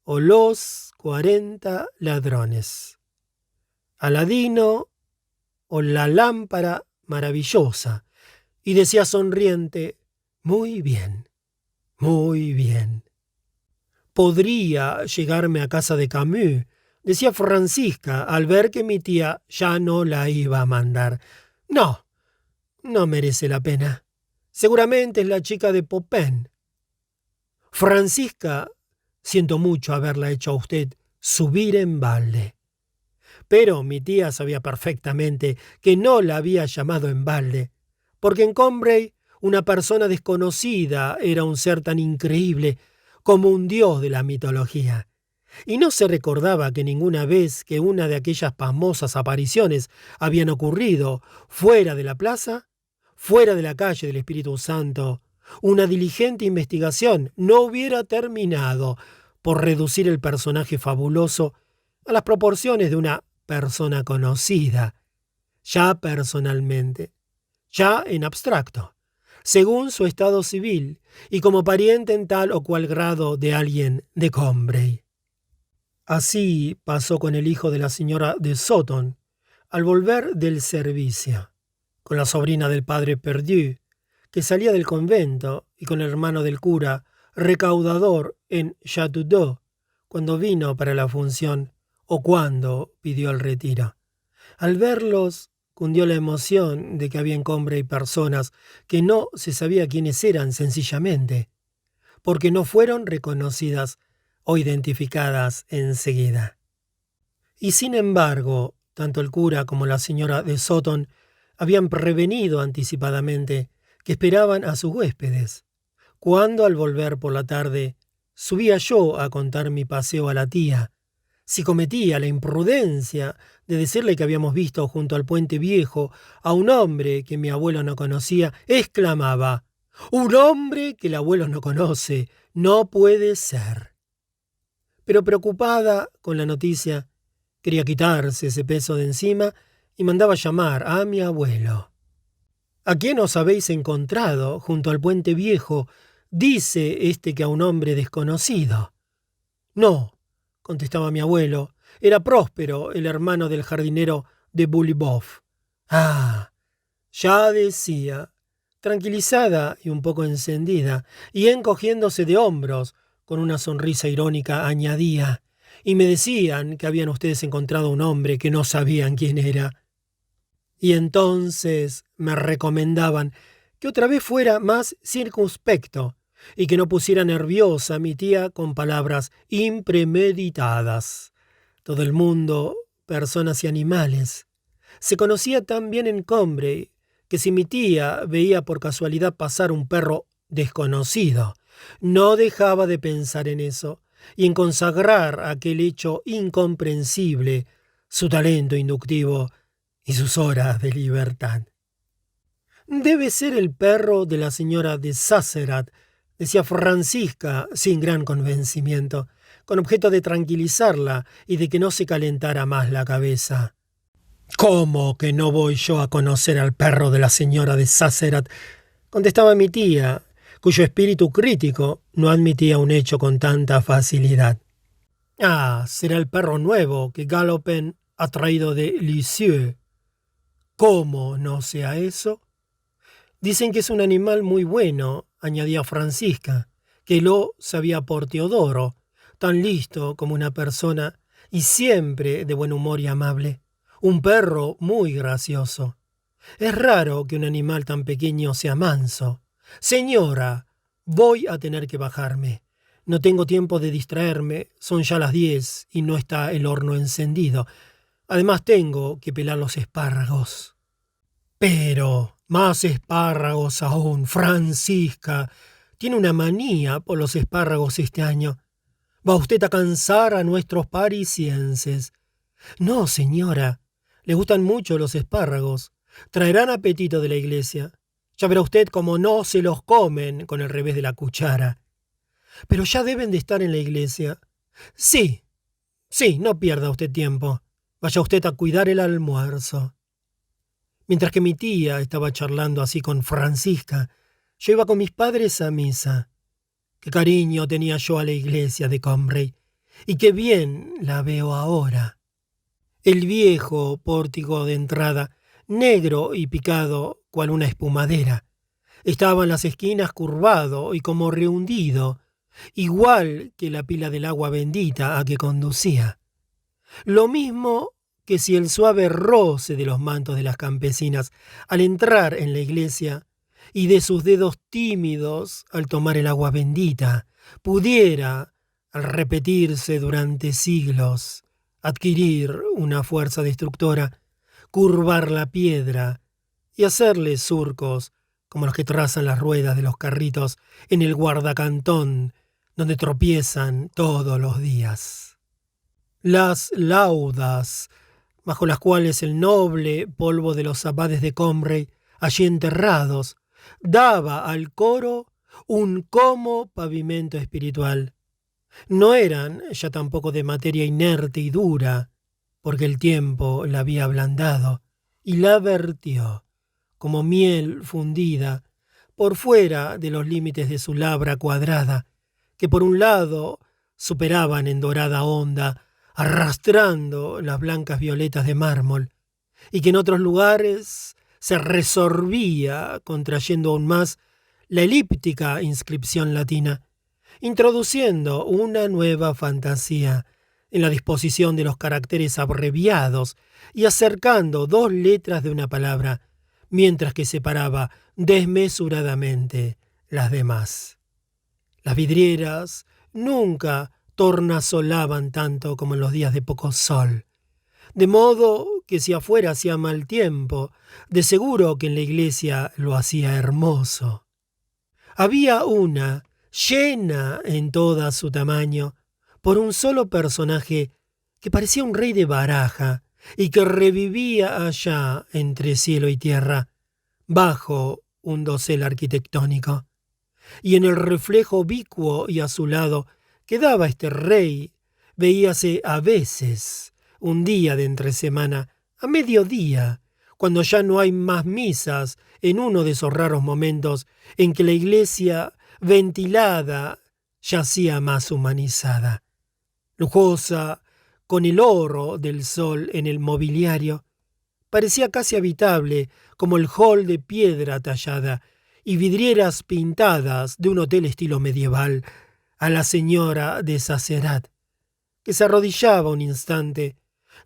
o los 40 ladrones, Aladino o la lámpara maravillosa, y decía sonriente: muy bien, muy bien. Podría llegarme a casa de Camus, decía Francisca al ver que mi tía ya no la iba a mandar. No, no merece la pena. Seguramente es la chica de Popin. Francisca, siento mucho haberla hecho a usted subir en balde. Pero mi tía sabía perfectamente que no la había llamado en balde, porque en Combray una persona desconocida era un ser tan increíble como un dios de la mitología. Y no se recordaba que ninguna vez que una de aquellas pasmosas apariciones habían ocurrido fuera de la plaza, fuera de la calle del Espíritu Santo, una diligente investigación no hubiera terminado por reducir el personaje fabuloso a las proporciones de una persona conocida, ya personalmente, ya en abstracto, según su estado civil y como pariente en tal o cual grado de alguien de Combray. Así pasó con el hijo de la señora de Sutton al volver del servicio, con la sobrina del padre Perdu, que salía del convento, y con el hermano del cura, recaudador en Chateaudoux, cuando vino para la función o cuando pidió el retiro. Al verlos, cundió la emoción de que había en Combray personas que no se sabía quiénes eran sencillamente, porque no fueron reconocidas o identificadas enseguida. Y sin embargo, tanto el cura como la señora de Sutton habían prevenido anticipadamente que esperaban a sus huéspedes. Cuando al volver por la tarde subía yo a contar mi paseo a la tía, si cometía la imprudencia de decirle que habíamos visto junto al puente viejo a un hombre que mi abuelo no conocía, exclamaba: «¡Un hombre que el abuelo no conoce! ¡No puede ser!». Pero preocupada con la noticia, quería quitarse ese peso de encima y mandaba llamar a mi abuelo. «¿A quién os habéis encontrado junto al puente viejo?», dice este que a un hombre desconocido. «No», contestaba mi abuelo, «era Próspero, el hermano del jardinero de Buliboff». «Ah», ya decía, tranquilizada y un poco encendida, y encogiéndose de hombros, con una sonrisa irónica añadía: «Y me decían que habían ustedes encontrado un hombre que no sabían quién era». Y entonces me recomendaban que otra vez fuera más circunspecto y que no pusiera nerviosa a mi tía con palabras impremeditadas. Todo el mundo, personas y animales, se conocía tan bien en Combray que si mi tía veía por casualidad pasar un perro desconocido, no dejaba de pensar en eso y en consagrar aquel hecho incomprensible su talento inductivo y sus horas de libertad. Debe ser el perro de la señora de Sasserat, decía Francisca sin gran convencimiento, con objeto de tranquilizarla y de que no se calentara más la cabeza. —¿Cómo que no voy yo a conocer al perro de la señora de Sasserat? —contestaba mi tía, cuyo espíritu crítico no admitía un hecho con tanta facilidad. —Ah, será el perro nuevo que Galopin ha traído de Lisieux. —¿Cómo no sea eso? —Dicen que es un animal muy bueno —añadía Francisca—, que lo sabía por Teodoro, tan listo como una persona y siempre de buen humor y amable. Un perro muy gracioso. Es raro que un animal tan pequeño sea manso. Señora, voy a tener que bajarme. No tengo tiempo de distraerme, son ya las 10 y no está el horno encendido. Además tengo que pelar los espárragos. Pero más espárragos aún, Francisca. Tiene una manía por los espárragos este año. Va usted a cansar a nuestros parisienses. No, señora, le gustan mucho los espárragos. Traerán apetito de la iglesia. Ya verá usted cómo no se los comen con el revés de la cuchara. Pero ya deben de estar en la iglesia. Sí, no pierda usted tiempo. Vaya usted a cuidar el almuerzo. Mientras que mi tía estaba charlando así con Francisca, yo iba con mis padres a misa. Qué cariño tenía yo a la iglesia de Combrey, y qué bien la veo ahora. El viejo pórtico de entrada, negro y picado cual una espumadera, estaba en las esquinas curvado y como rehundido, igual que la pila del agua bendita a que conducía. Lo mismo que si el suave roce de los mantos de las campesinas al entrar en la iglesia y de sus dedos tímidos al tomar el agua bendita pudiera, al repetirse durante siglos, adquirir una fuerza destructora, curvar la piedra y hacerle surcos como los que trazan las ruedas de los carritos en el guardacantón donde tropiezan todos los días. Las laudas, bajo las cuales el noble polvo de los abades de Combrey, allí enterrados, daba al coro un como pavimento espiritual. No eran ya tampoco de materia inerte y dura, porque el tiempo la había ablandado y la vertió, como miel fundida, por fuera de los límites de su labra cuadrada, que por un lado superaban en dorada onda, arrastrando las blancas violetas de mármol, y que en otros lugares se resorbía, contrayendo aún más la elíptica inscripción latina, introduciendo una nueva fantasía en la disposición de los caracteres abreviados y acercando dos letras de una palabra, mientras que separaba desmesuradamente las demás. Las vidrieras nunca tornasolaban tanto como en los días de poco sol, de modo que si afuera hacía mal tiempo, de seguro que en la iglesia lo hacía hermoso. Había una, llena en todo su tamaño, por un solo personaje que parecía un rey de baraja y que revivía allá entre cielo y tierra, bajo un dosel arquitectónico. Y en el reflejo vicuo y azulado que daba este rey, veíase a veces, un día de entresemana, a mediodía, cuando ya no hay más misas, en uno de esos raros momentos en que la iglesia ventilada yacía más humanizada. Lujosa, con el oro del sol en el mobiliario, parecía casi habitable como el hall de piedra tallada y vidrieras pintadas de un hotel estilo medieval a la señora de Sasserat, que se arrodillaba un instante,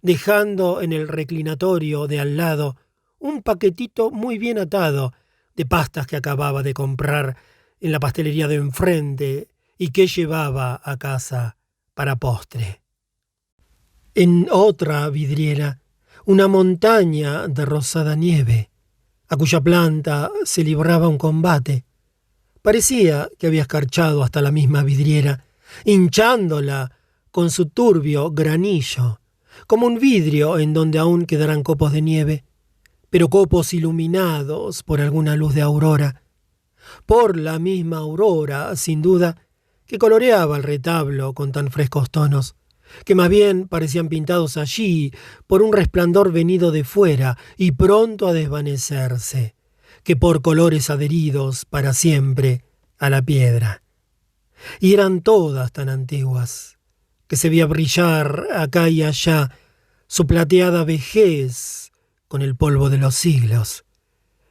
dejando en el reclinatorio de al lado un paquetito muy bien atado de pastas que acababa de comprar en la pastelería de enfrente y que llevaba a casa para postre. En otra vidriera, una montaña de rosada nieve, a cuya planta se libraba un combate. Parecía que había escarchado hasta la misma vidriera, hinchándola con su turbio granillo, como un vidrio en donde aún quedaran copos de nieve. pero copos iluminados por alguna luz de aurora, por la misma aurora, sin duda, que coloreaba el retablo con tan frescos tonos, que más bien parecían pintados allí por un resplandor venido de fuera y pronto a desvanecerse, que por colores adheridos para siempre a la piedra. Y eran todas tan antiguas, que se veía brillar acá y allá su plateada vejez con el polvo de los siglos,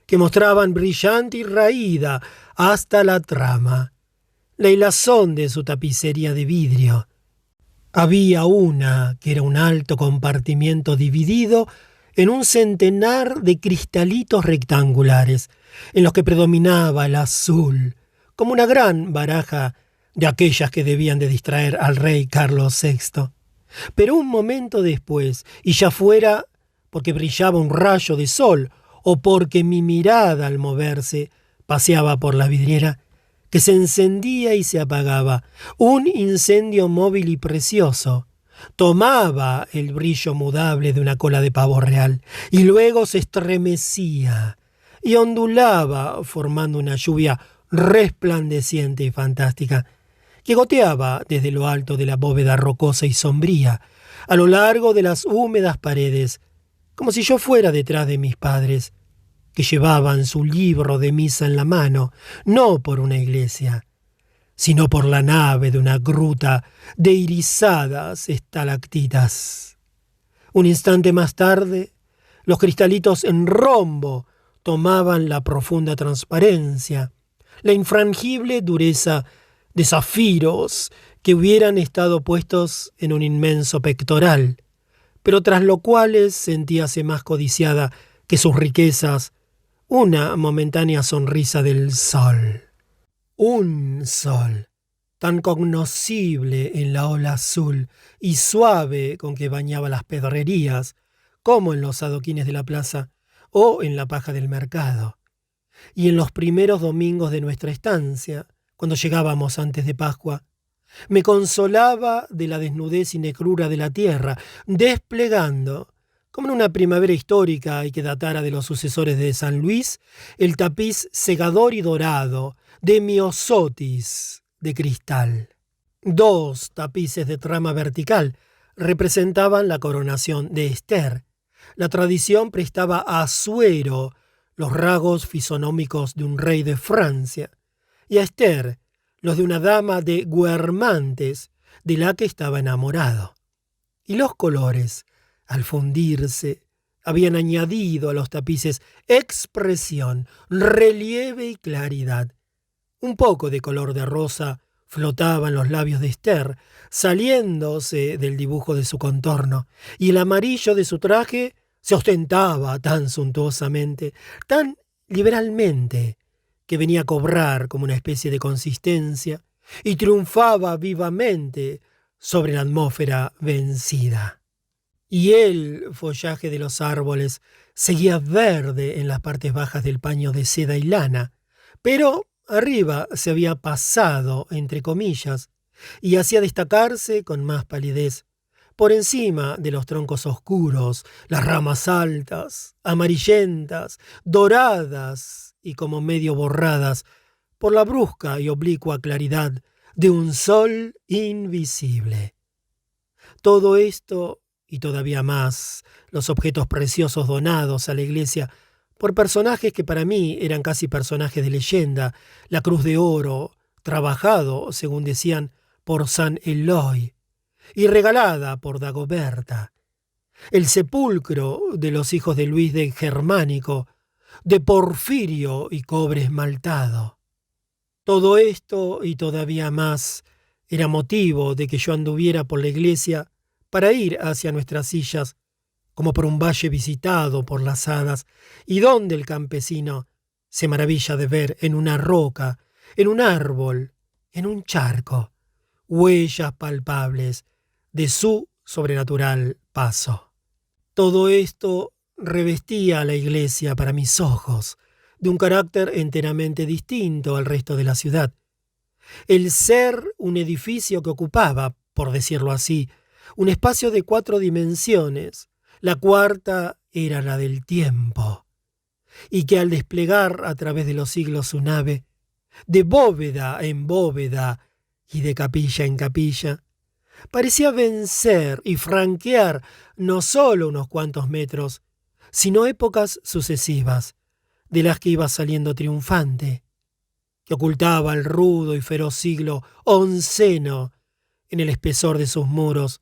que mostraban brillante y raída hasta la trama, la hilazón de su tapicería de vidrio. Había una que era un alto compartimiento dividido en un centenar de cristalitos rectangulares, en los que predominaba el azul, como una gran baraja de aquellas que debían de distraer al rey Carlos VI. Pero un momento después, y ya fuera porque brillaba un rayo de sol o porque mi mirada al moverse paseaba por la vidriera, que se encendía y se apagaba, un incendio móvil y precioso, tomaba el brillo mudable de una cola de pavo real y luego se estremecía y ondulaba formando una lluvia resplandeciente y fantástica que goteaba desde lo alto de la bóveda rocosa y sombría a lo largo de las húmedas paredes, como si yo fuera detrás de mis padres, que llevaban su libro de misa en la mano, no por una iglesia, sino por la nave de una gruta de irisadas estalactitas. Un instante más tarde, los cristalitos en rombo tomaban la profunda transparencia, la infrangible dureza de zafiros que hubieran estado puestos en un inmenso pectoral, pero tras lo cuales sentíase más codiciada que sus riquezas una momentánea sonrisa del sol. Un sol tan cognoscible en la ola azul y suave con que bañaba las pedrerías, como en los adoquines de la plaza o en la paja del mercado. Y en los primeros domingos de nuestra estancia, cuando llegábamos antes de Pascua, me consolaba de la desnudez y negrura de la tierra, desplegando, como en una primavera histórica y que datara de los sucesores de San Luis, el tapiz segador y dorado de miosotis de cristal. 2 tapices de trama vertical representaban la coronación de Esther. La tradición prestaba a Suero los rasgos fisonómicos de un rey de Francia, y a Esther los de una dama de Guermantes, de la que estaba enamorado. Y los colores, al fundirse, habían añadido a los tapices expresión, relieve y claridad. Un poco de color de rosa flotaba en los labios de Esther, saliéndose del dibujo de su contorno, y el amarillo de su traje se ostentaba tan suntuosamente, tan liberalmente, que venía a cobrar como una especie de consistencia y triunfaba vivamente sobre la atmósfera vencida. Y el follaje de los árboles seguía verde en las partes bajas del paño de seda y lana, pero arriba se había pasado, entre comillas, y hacía destacarse con más palidez, por encima de los troncos oscuros, las ramas altas, amarillentas, doradas y como medio borradas por la brusca y oblicua claridad de un sol invisible. Todo esto, y todavía más, los objetos preciosos donados a la iglesia por personajes que para mí eran casi personajes de leyenda, la cruz de oro, trabajado, según decían, por San Eloy, y regalada por Dagoberta, el sepulcro de los hijos de Luis de Germánico, de porfirio y cobre esmaltado. Todo esto y todavía más era motivo de que yo anduviera por la iglesia para ir hacia nuestras sillas, como por un valle visitado por las hadas, y donde el campesino se maravilla de ver en una roca, en un árbol, en un charco, huellas palpables de su sobrenatural paso. Todo esto revestía a la iglesia para mis ojos de un carácter enteramente distinto al resto de la ciudad. El ser un edificio que ocupaba, por decirlo así, un espacio de 4 dimensiones, la cuarta era la del tiempo, y que al desplegar a través de los siglos su nave, de bóveda en bóveda y de capilla en capilla, parecía vencer y franquear no solo unos cuantos metros, sino épocas sucesivas, de las que iba saliendo triunfante, que ocultaba el rudo y feroz siglo onceno en el espesor de sus muros,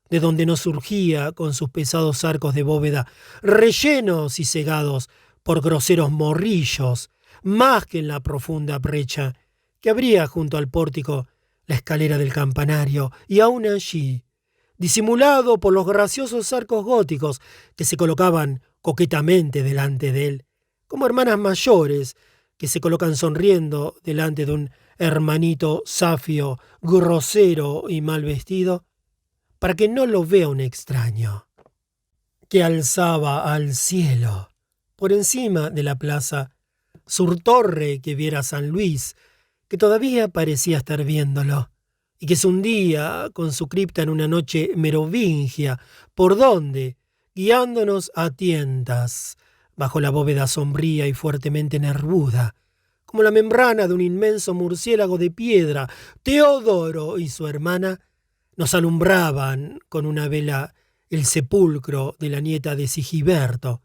de donde no surgía con sus pesados arcos de bóveda, rellenos y cegados por groseros morrillos, más que en la profunda brecha que abría junto al pórtico la escalera del campanario, y aún allí, disimulado por los graciosos arcos góticos que se colocaban coquetamente delante de él, como hermanas mayores que se colocan sonriendo delante de un hermanito safio, grosero y mal vestido, para que no lo vea un extraño, que alzaba al cielo, por encima de la plaza, su torre que viera San Luis, que todavía parecía estar viéndolo, y que se hundía con su cripta en una noche merovingia, por donde, guiándonos a tientas, bajo la bóveda sombría y fuertemente nervuda, como la membrana de un inmenso murciélago de piedra, Teodoro y su hermana nos alumbraban con una vela el sepulcro de la nieta de Sigiberto,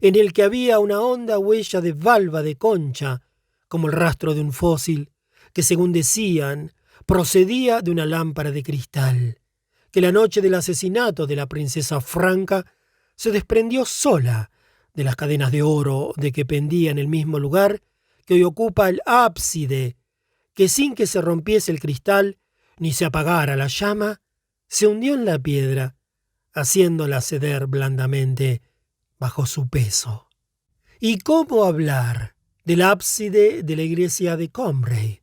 en el que había una honda huella de valva de concha, como el rastro de un fósil, que según decían, procedía de una lámpara de cristal, que la noche del asesinato de la princesa Franca se desprendió sola de las cadenas de oro de que pendía en el mismo lugar que hoy ocupa el ábside, que sin que se rompiese el cristal ni se apagara la llama, se hundió en la piedra, haciéndola ceder blandamente bajo su peso. ¿Y cómo hablar del ábside de la iglesia de Combrey?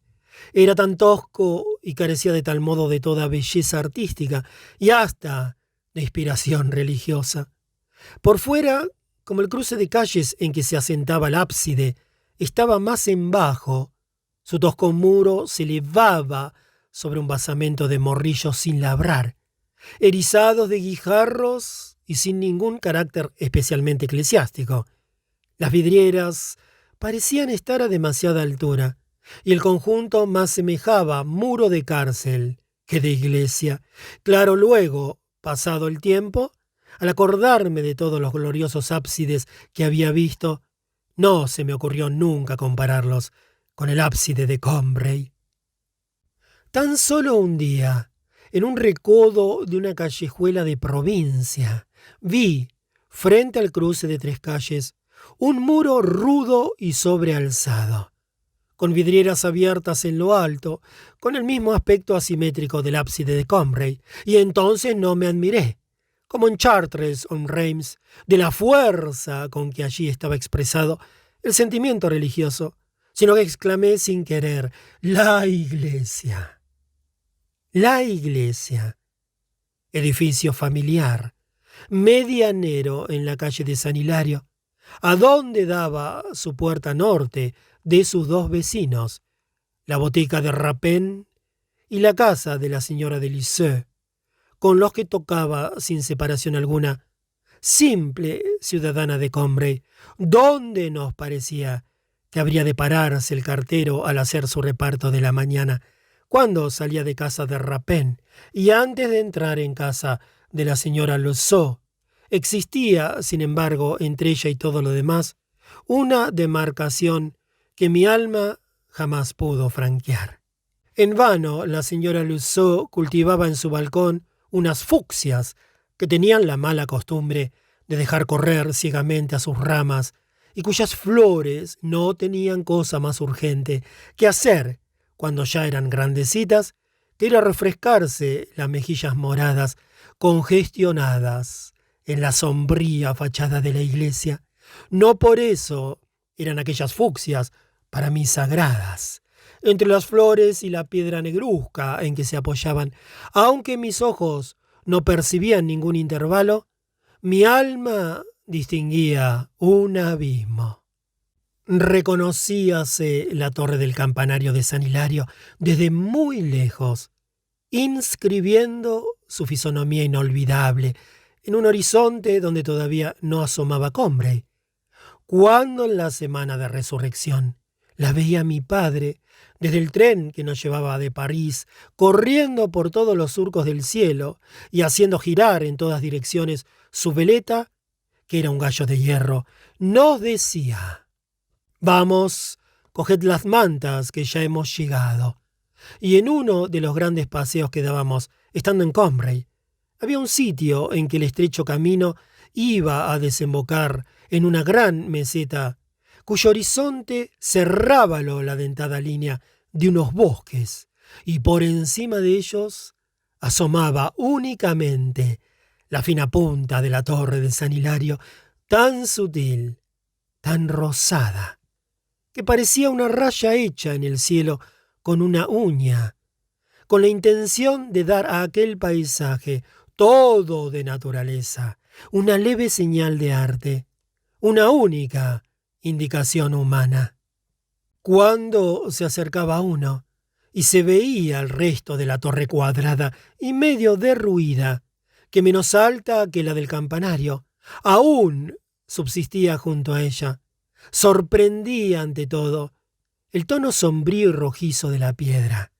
Era tan tosco y carecía de tal modo de toda belleza artística y hasta de inspiración religiosa. Por fuera, como el cruce de calles en que se asentaba el ábside estaba más en bajo, su tosco muro se elevaba sobre un basamento de morrillos sin labrar, erizados de guijarros y sin ningún carácter especialmente eclesiástico. Las vidrieras parecían estar a demasiada altura, y el conjunto más semejaba muro de cárcel que de iglesia. Claro, luego, pasado el tiempo, al acordarme de todos los gloriosos ábsides que había visto, no se me ocurrió nunca compararlos con el ábside de Combrey. Tan solo un día, en un recodo de una callejuela de provincia, vi, frente al cruce de tres calles, un muro rudo y sobrealzado, con vidrieras abiertas en lo alto, con el mismo aspecto asimétrico del ábside de Combrey, y entonces no me admiré, como en Chartres o en Reims, de la fuerza con que allí estaba expresado el sentimiento religioso, sino que exclamé sin querer: «¡La iglesia!». La iglesia, edificio familiar, medianero en la calle de San Hilario, a donde daba su puerta norte de sus dos vecinos, la botica de Rapin y la casa de la señora de Lisieux, con los que tocaba sin separación alguna, simple ciudadana de Combrey, donde nos parecía que habría de pararse el cartero al hacer su reparto de la mañana, cuando salía de casa de Rapin y antes de entrar en casa de la señora Luceau. Existía, sin embargo, entre ella y todo lo demás, una demarcación que mi alma jamás pudo franquear. En vano la señora Luceau cultivaba en su balcón unas fucsias que tenían la mala costumbre de dejar correr ciegamente a sus ramas y cuyas flores no tenían cosa más urgente que hacer cuando ya eran grandecitas, que era refrescarse las mejillas moradas, congestionadas en la sombría fachada de la iglesia. No por eso eran aquellas fucsias para mí sagradas, entre las flores y la piedra negruzca en que se apoyaban. Aunque mis ojos no percibían ningún intervalo, mi alma distinguía un abismo. Reconocíase la torre del campanario de San Hilario desde muy lejos, inscribiendo su fisonomía inolvidable en un horizonte donde todavía no asomaba Combrey. Cuando en la semana de resurrección la veía mi padre desde el tren que nos llevaba de París, corriendo por todos los surcos del cielo y haciendo girar en todas direcciones su veleta, que era un gallo de hierro, nos decía: «Vamos, coged las mantas, que ya hemos llegado». Y en uno de los grandes paseos que dábamos, estando en Combrey, había un sitio en que el estrecho camino iba a desembocar en una gran meseta cuyo horizonte cerrábalo la dentada línea de unos bosques, y por encima de ellos asomaba únicamente la fina punta de la torre de San Hilario, tan sutil, tan rosada, que parecía una raya hecha en el cielo con una uña, con la intención de dar a aquel paisaje todo de naturaleza, una leve señal de arte, una única indicación humana. Cuando se acercaba uno y se veía el resto de la torre cuadrada y medio derruida, que menos alta que la del campanario, aún subsistía junto a ella, sorprendía ante todo el tono sombrío y rojizo de la piedra.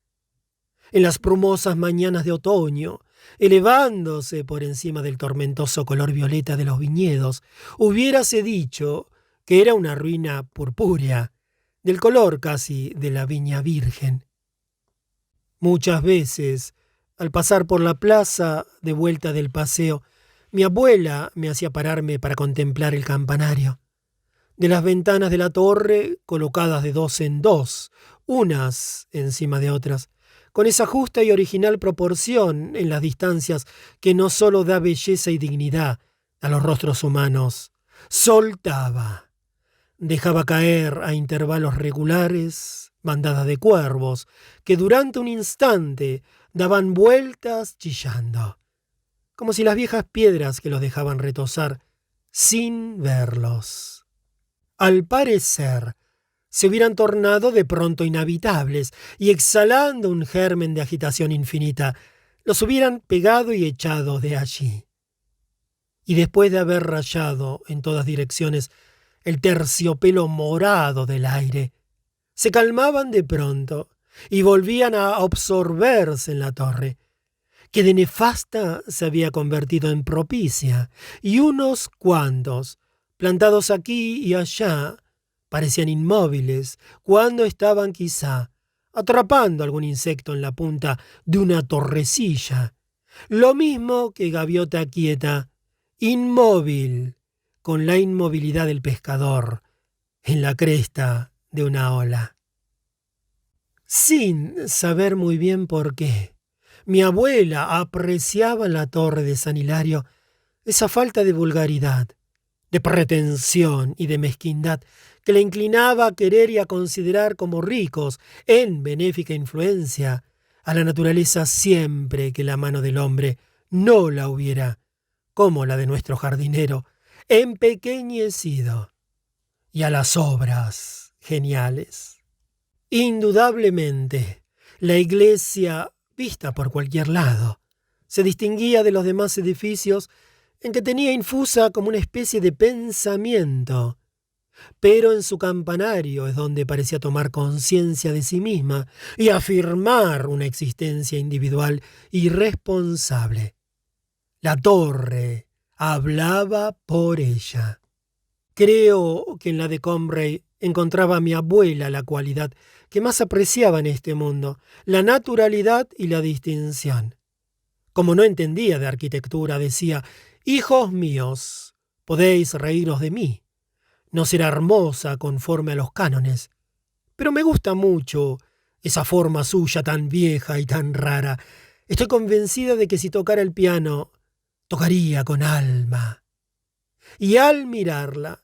En las brumosas mañanas de otoño, elevándose por encima del tormentoso color violeta de los viñedos, hubiérase dicho que era una ruina purpúrea, del color casi de la viña virgen. Muchas veces, al pasar por la plaza de vuelta del paseo, mi abuela me hacía pararme para contemplar el campanario. De las ventanas de la torre, colocadas de dos en dos, unas encima de otras, con esa justa y original proporción en las distancias que no sólo da belleza y dignidad a los rostros humanos, soltaba, dejaba caer a intervalos regulares bandadas de cuervos que durante un instante daban vueltas chillando, como si las viejas piedras que los dejaban retozar sin verlos, al parecer, se hubieran tornado de pronto inhabitables y, exhalando un germen de agitación infinita, los hubieran pegado y echado de allí. Y después de haber rayado en todas direcciones el terciopelo morado del aire, se calmaban de pronto y volvían a absorberse en la torre, que de nefasta se había convertido en propicia, y unos cuantos, plantados aquí y allá, parecían inmóviles cuando estaban quizá atrapando algún insecto en la punta de una torrecilla, lo mismo que gaviota quieta, inmóvil, con la inmovilidad del pescador en la cresta de una ola. Sin saber muy bien por qué, mi abuela apreciaba en la torre de San Hilario esa falta de vulgaridad, de pretensión y de mezquindad que le inclinaba a querer y a considerar como ricos en benéfica influencia a la naturaleza siempre que la mano del hombre no la hubiera, como la de nuestro jardinero, empequeñecido, y a las obras geniales. Indudablemente, la iglesia, vista por cualquier lado, se distinguía de los demás edificios en que tenía infusa como una especie de pensamiento, pero en su campanario es donde parecía tomar conciencia de sí misma y afirmar una existencia individual y responsable. La torre hablaba por ella. Creo que en la de Combrey encontraba a mi abuela la cualidad que más apreciaba en este mundo, la naturalidad y la distinción. Como no entendía de arquitectura, decía: «Hijos míos, podéis reíros de mí. No será hermosa conforme a los cánones, pero me gusta mucho esa forma suya tan vieja y tan rara. Estoy convencida de que si tocara el piano, tocaría con alma». Y al mirarla,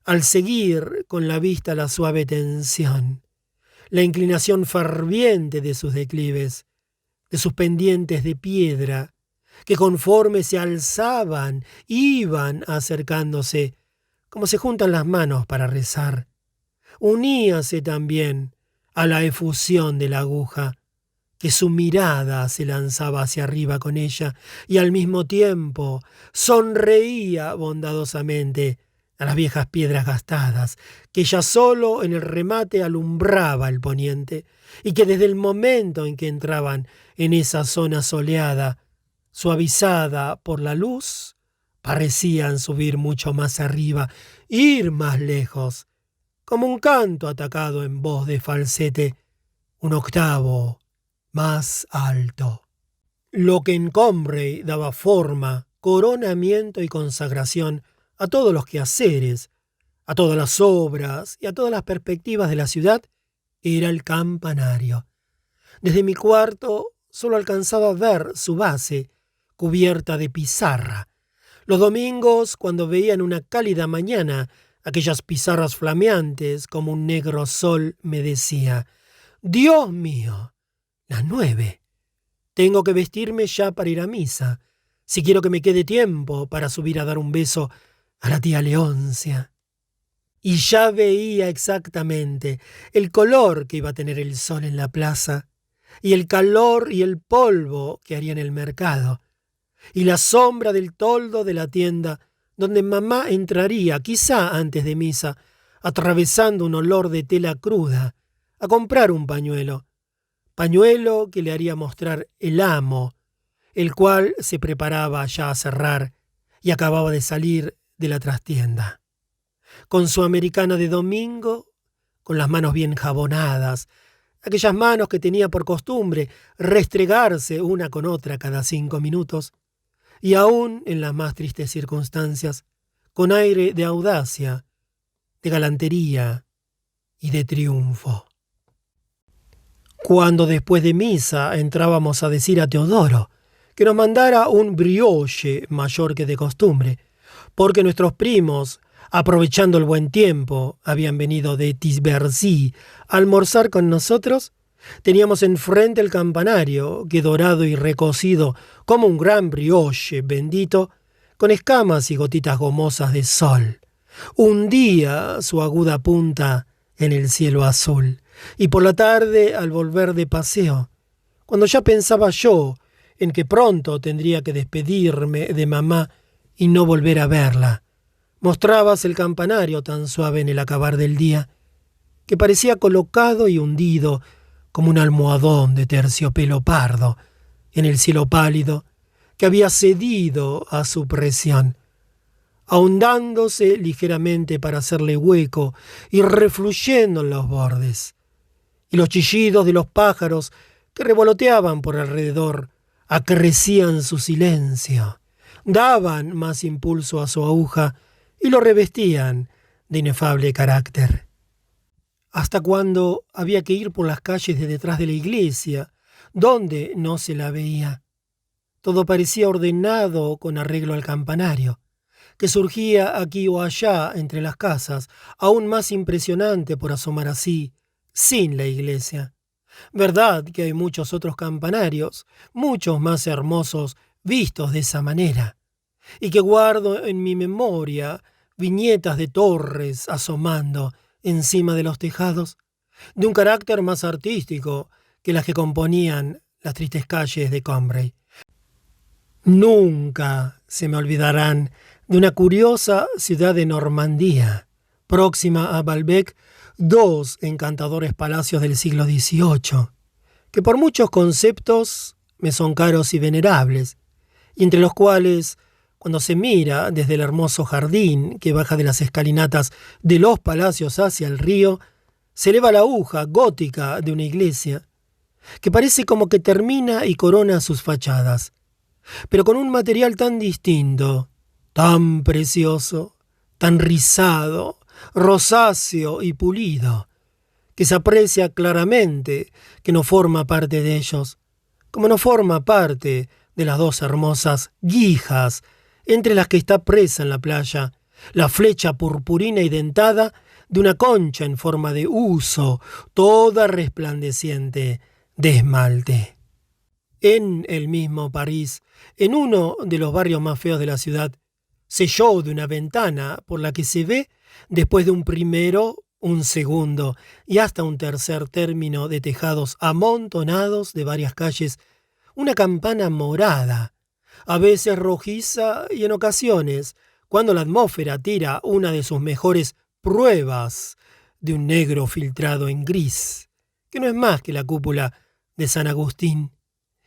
al seguir con la vista la suave tensión, la inclinación ferviente de sus declives, de sus pendientes de piedra, que conforme se alzaban iban acercándose, como se juntan las manos para rezar, uníase también a la efusión de la aguja, que su mirada se lanzaba hacia arriba con ella y al mismo tiempo sonreía bondadosamente a las viejas piedras gastadas, que ya solo en el remate alumbraba el poniente, y que desde el momento en que entraban en esa zona soleada, suavizada por la luz, parecían subir mucho más arriba, ir más lejos, como un canto atacado en voz de falsete, un octavo más alto. Lo que en Combrey daba forma, coronamiento y consagración a todos los quehaceres, a todas las obras y a todas las perspectivas de la ciudad, era el campanario. Desde mi cuarto solo alcanzaba a ver su base, cubierta de pizarra. Los domingos, cuando veía en una cálida mañana aquellas pizarras flameantes como un negro sol, me decía: «Dios mío, las 9. Tengo que vestirme ya para ir a misa, si quiero que me quede tiempo para subir a dar un beso a la tía Leoncia». Y ya veía exactamente el color que iba a tener el sol en la plaza, y el calor y el polvo que haría en el mercado, y la sombra del toldo de la tienda donde mamá entraría, quizá antes de misa, atravesando un olor de tela cruda, a comprar un pañuelo que le haría mostrar el amo, el cual se preparaba ya a cerrar y acababa de salir de la trastienda. Con su americana de domingo, con las manos bien jabonadas, aquellas manos que tenía por costumbre restregarse una con otra cada 5 minutos, y aún en las más tristes circunstancias, con aire de audacia, de galantería y de triunfo. Cuando después de misa entrábamos a decir a Teodoro que nos mandara un brioche mayor que de costumbre, porque nuestros primos, aprovechando el buen tiempo, habían venido de Tisbercy a almorzar con nosotros, teníamos enfrente el campanario, que dorado y recocido como un gran brioche bendito, con escamas y gotitas gomosas de sol, hundía su aguda punta en el cielo azul. Y por la tarde, al volver de paseo, cuando ya pensaba yo en que pronto tendría que despedirme de mamá y no volver a verla, mostrabas el campanario tan suave en el acabar del día, que parecía colocado y hundido como un almohadón de terciopelo pardo en el cielo pálido que había cedido a su presión, ahondándose ligeramente para hacerle hueco y refluyendo en los bordes. Y los chillidos de los pájaros que revoloteaban por alrededor acrecían su silencio, daban más impulso a su aguja y lo revestían de inefable carácter. Hasta cuando había que ir por las calles de detrás de la iglesia, donde no se la veía. Todo parecía ordenado con arreglo al campanario, que surgía aquí o allá entre las casas, aún más impresionante por asomar así, sin la iglesia. Verdad que hay muchos otros campanarios, muchos más hermosos, vistos de esa manera, y que guardo en mi memoria viñetas de torres asomando encima de los tejados, de un carácter más artístico que las que componían las tristes calles de Combrey. Nunca se me olvidarán de una curiosa ciudad de Normandía, próxima a Balbec, 2 encantadores palacios del siglo XVIII, que por muchos conceptos me son caros y venerables, y entre los cuales, cuando se mira desde el hermoso jardín que baja de las escalinatas de los palacios hacia el río, se eleva la aguja gótica de una iglesia, que parece como que termina y corona sus fachadas, pero con un material tan distinto, tan precioso, tan rizado, rosáceo y pulido, que se aprecia claramente que no forma parte de ellos, como no forma parte de las 2 hermosas guijas entre las que está presa en la playa la flecha purpurina y dentada de una concha en forma de huso, toda resplandeciente de esmalte. En el mismo París, en uno de los barrios más feos de la ciudad, selló de una ventana por la que se ve, después de un primero, un segundo y hasta un tercer término de tejados amontonados de varias calles, una campana morada, a veces rojiza y en ocasiones, cuando la atmósfera tira una de sus mejores pruebas de un negro filtrado en gris, que no es más que la cúpula de San Agustín,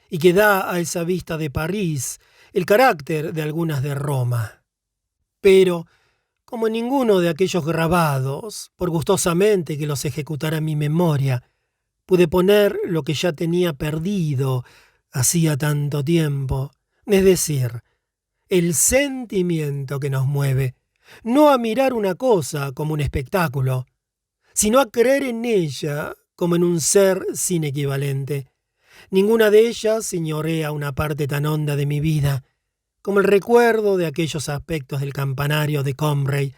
y que da a esa vista de París el carácter de algunas de Roma. Pero, como en ninguno de aquellos grabados, por gustosamente que los ejecutara mi memoria, pude poner lo que ya tenía perdido hacía tanto tiempo, es decir, el sentimiento que nos mueve, no a mirar una cosa como un espectáculo, sino a creer en ella como en un ser sin equivalente. Ninguna de ellas señorea una parte tan honda de mi vida como el recuerdo de aquellos aspectos del campanario de Comray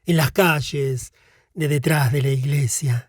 en las calles de detrás de la iglesia.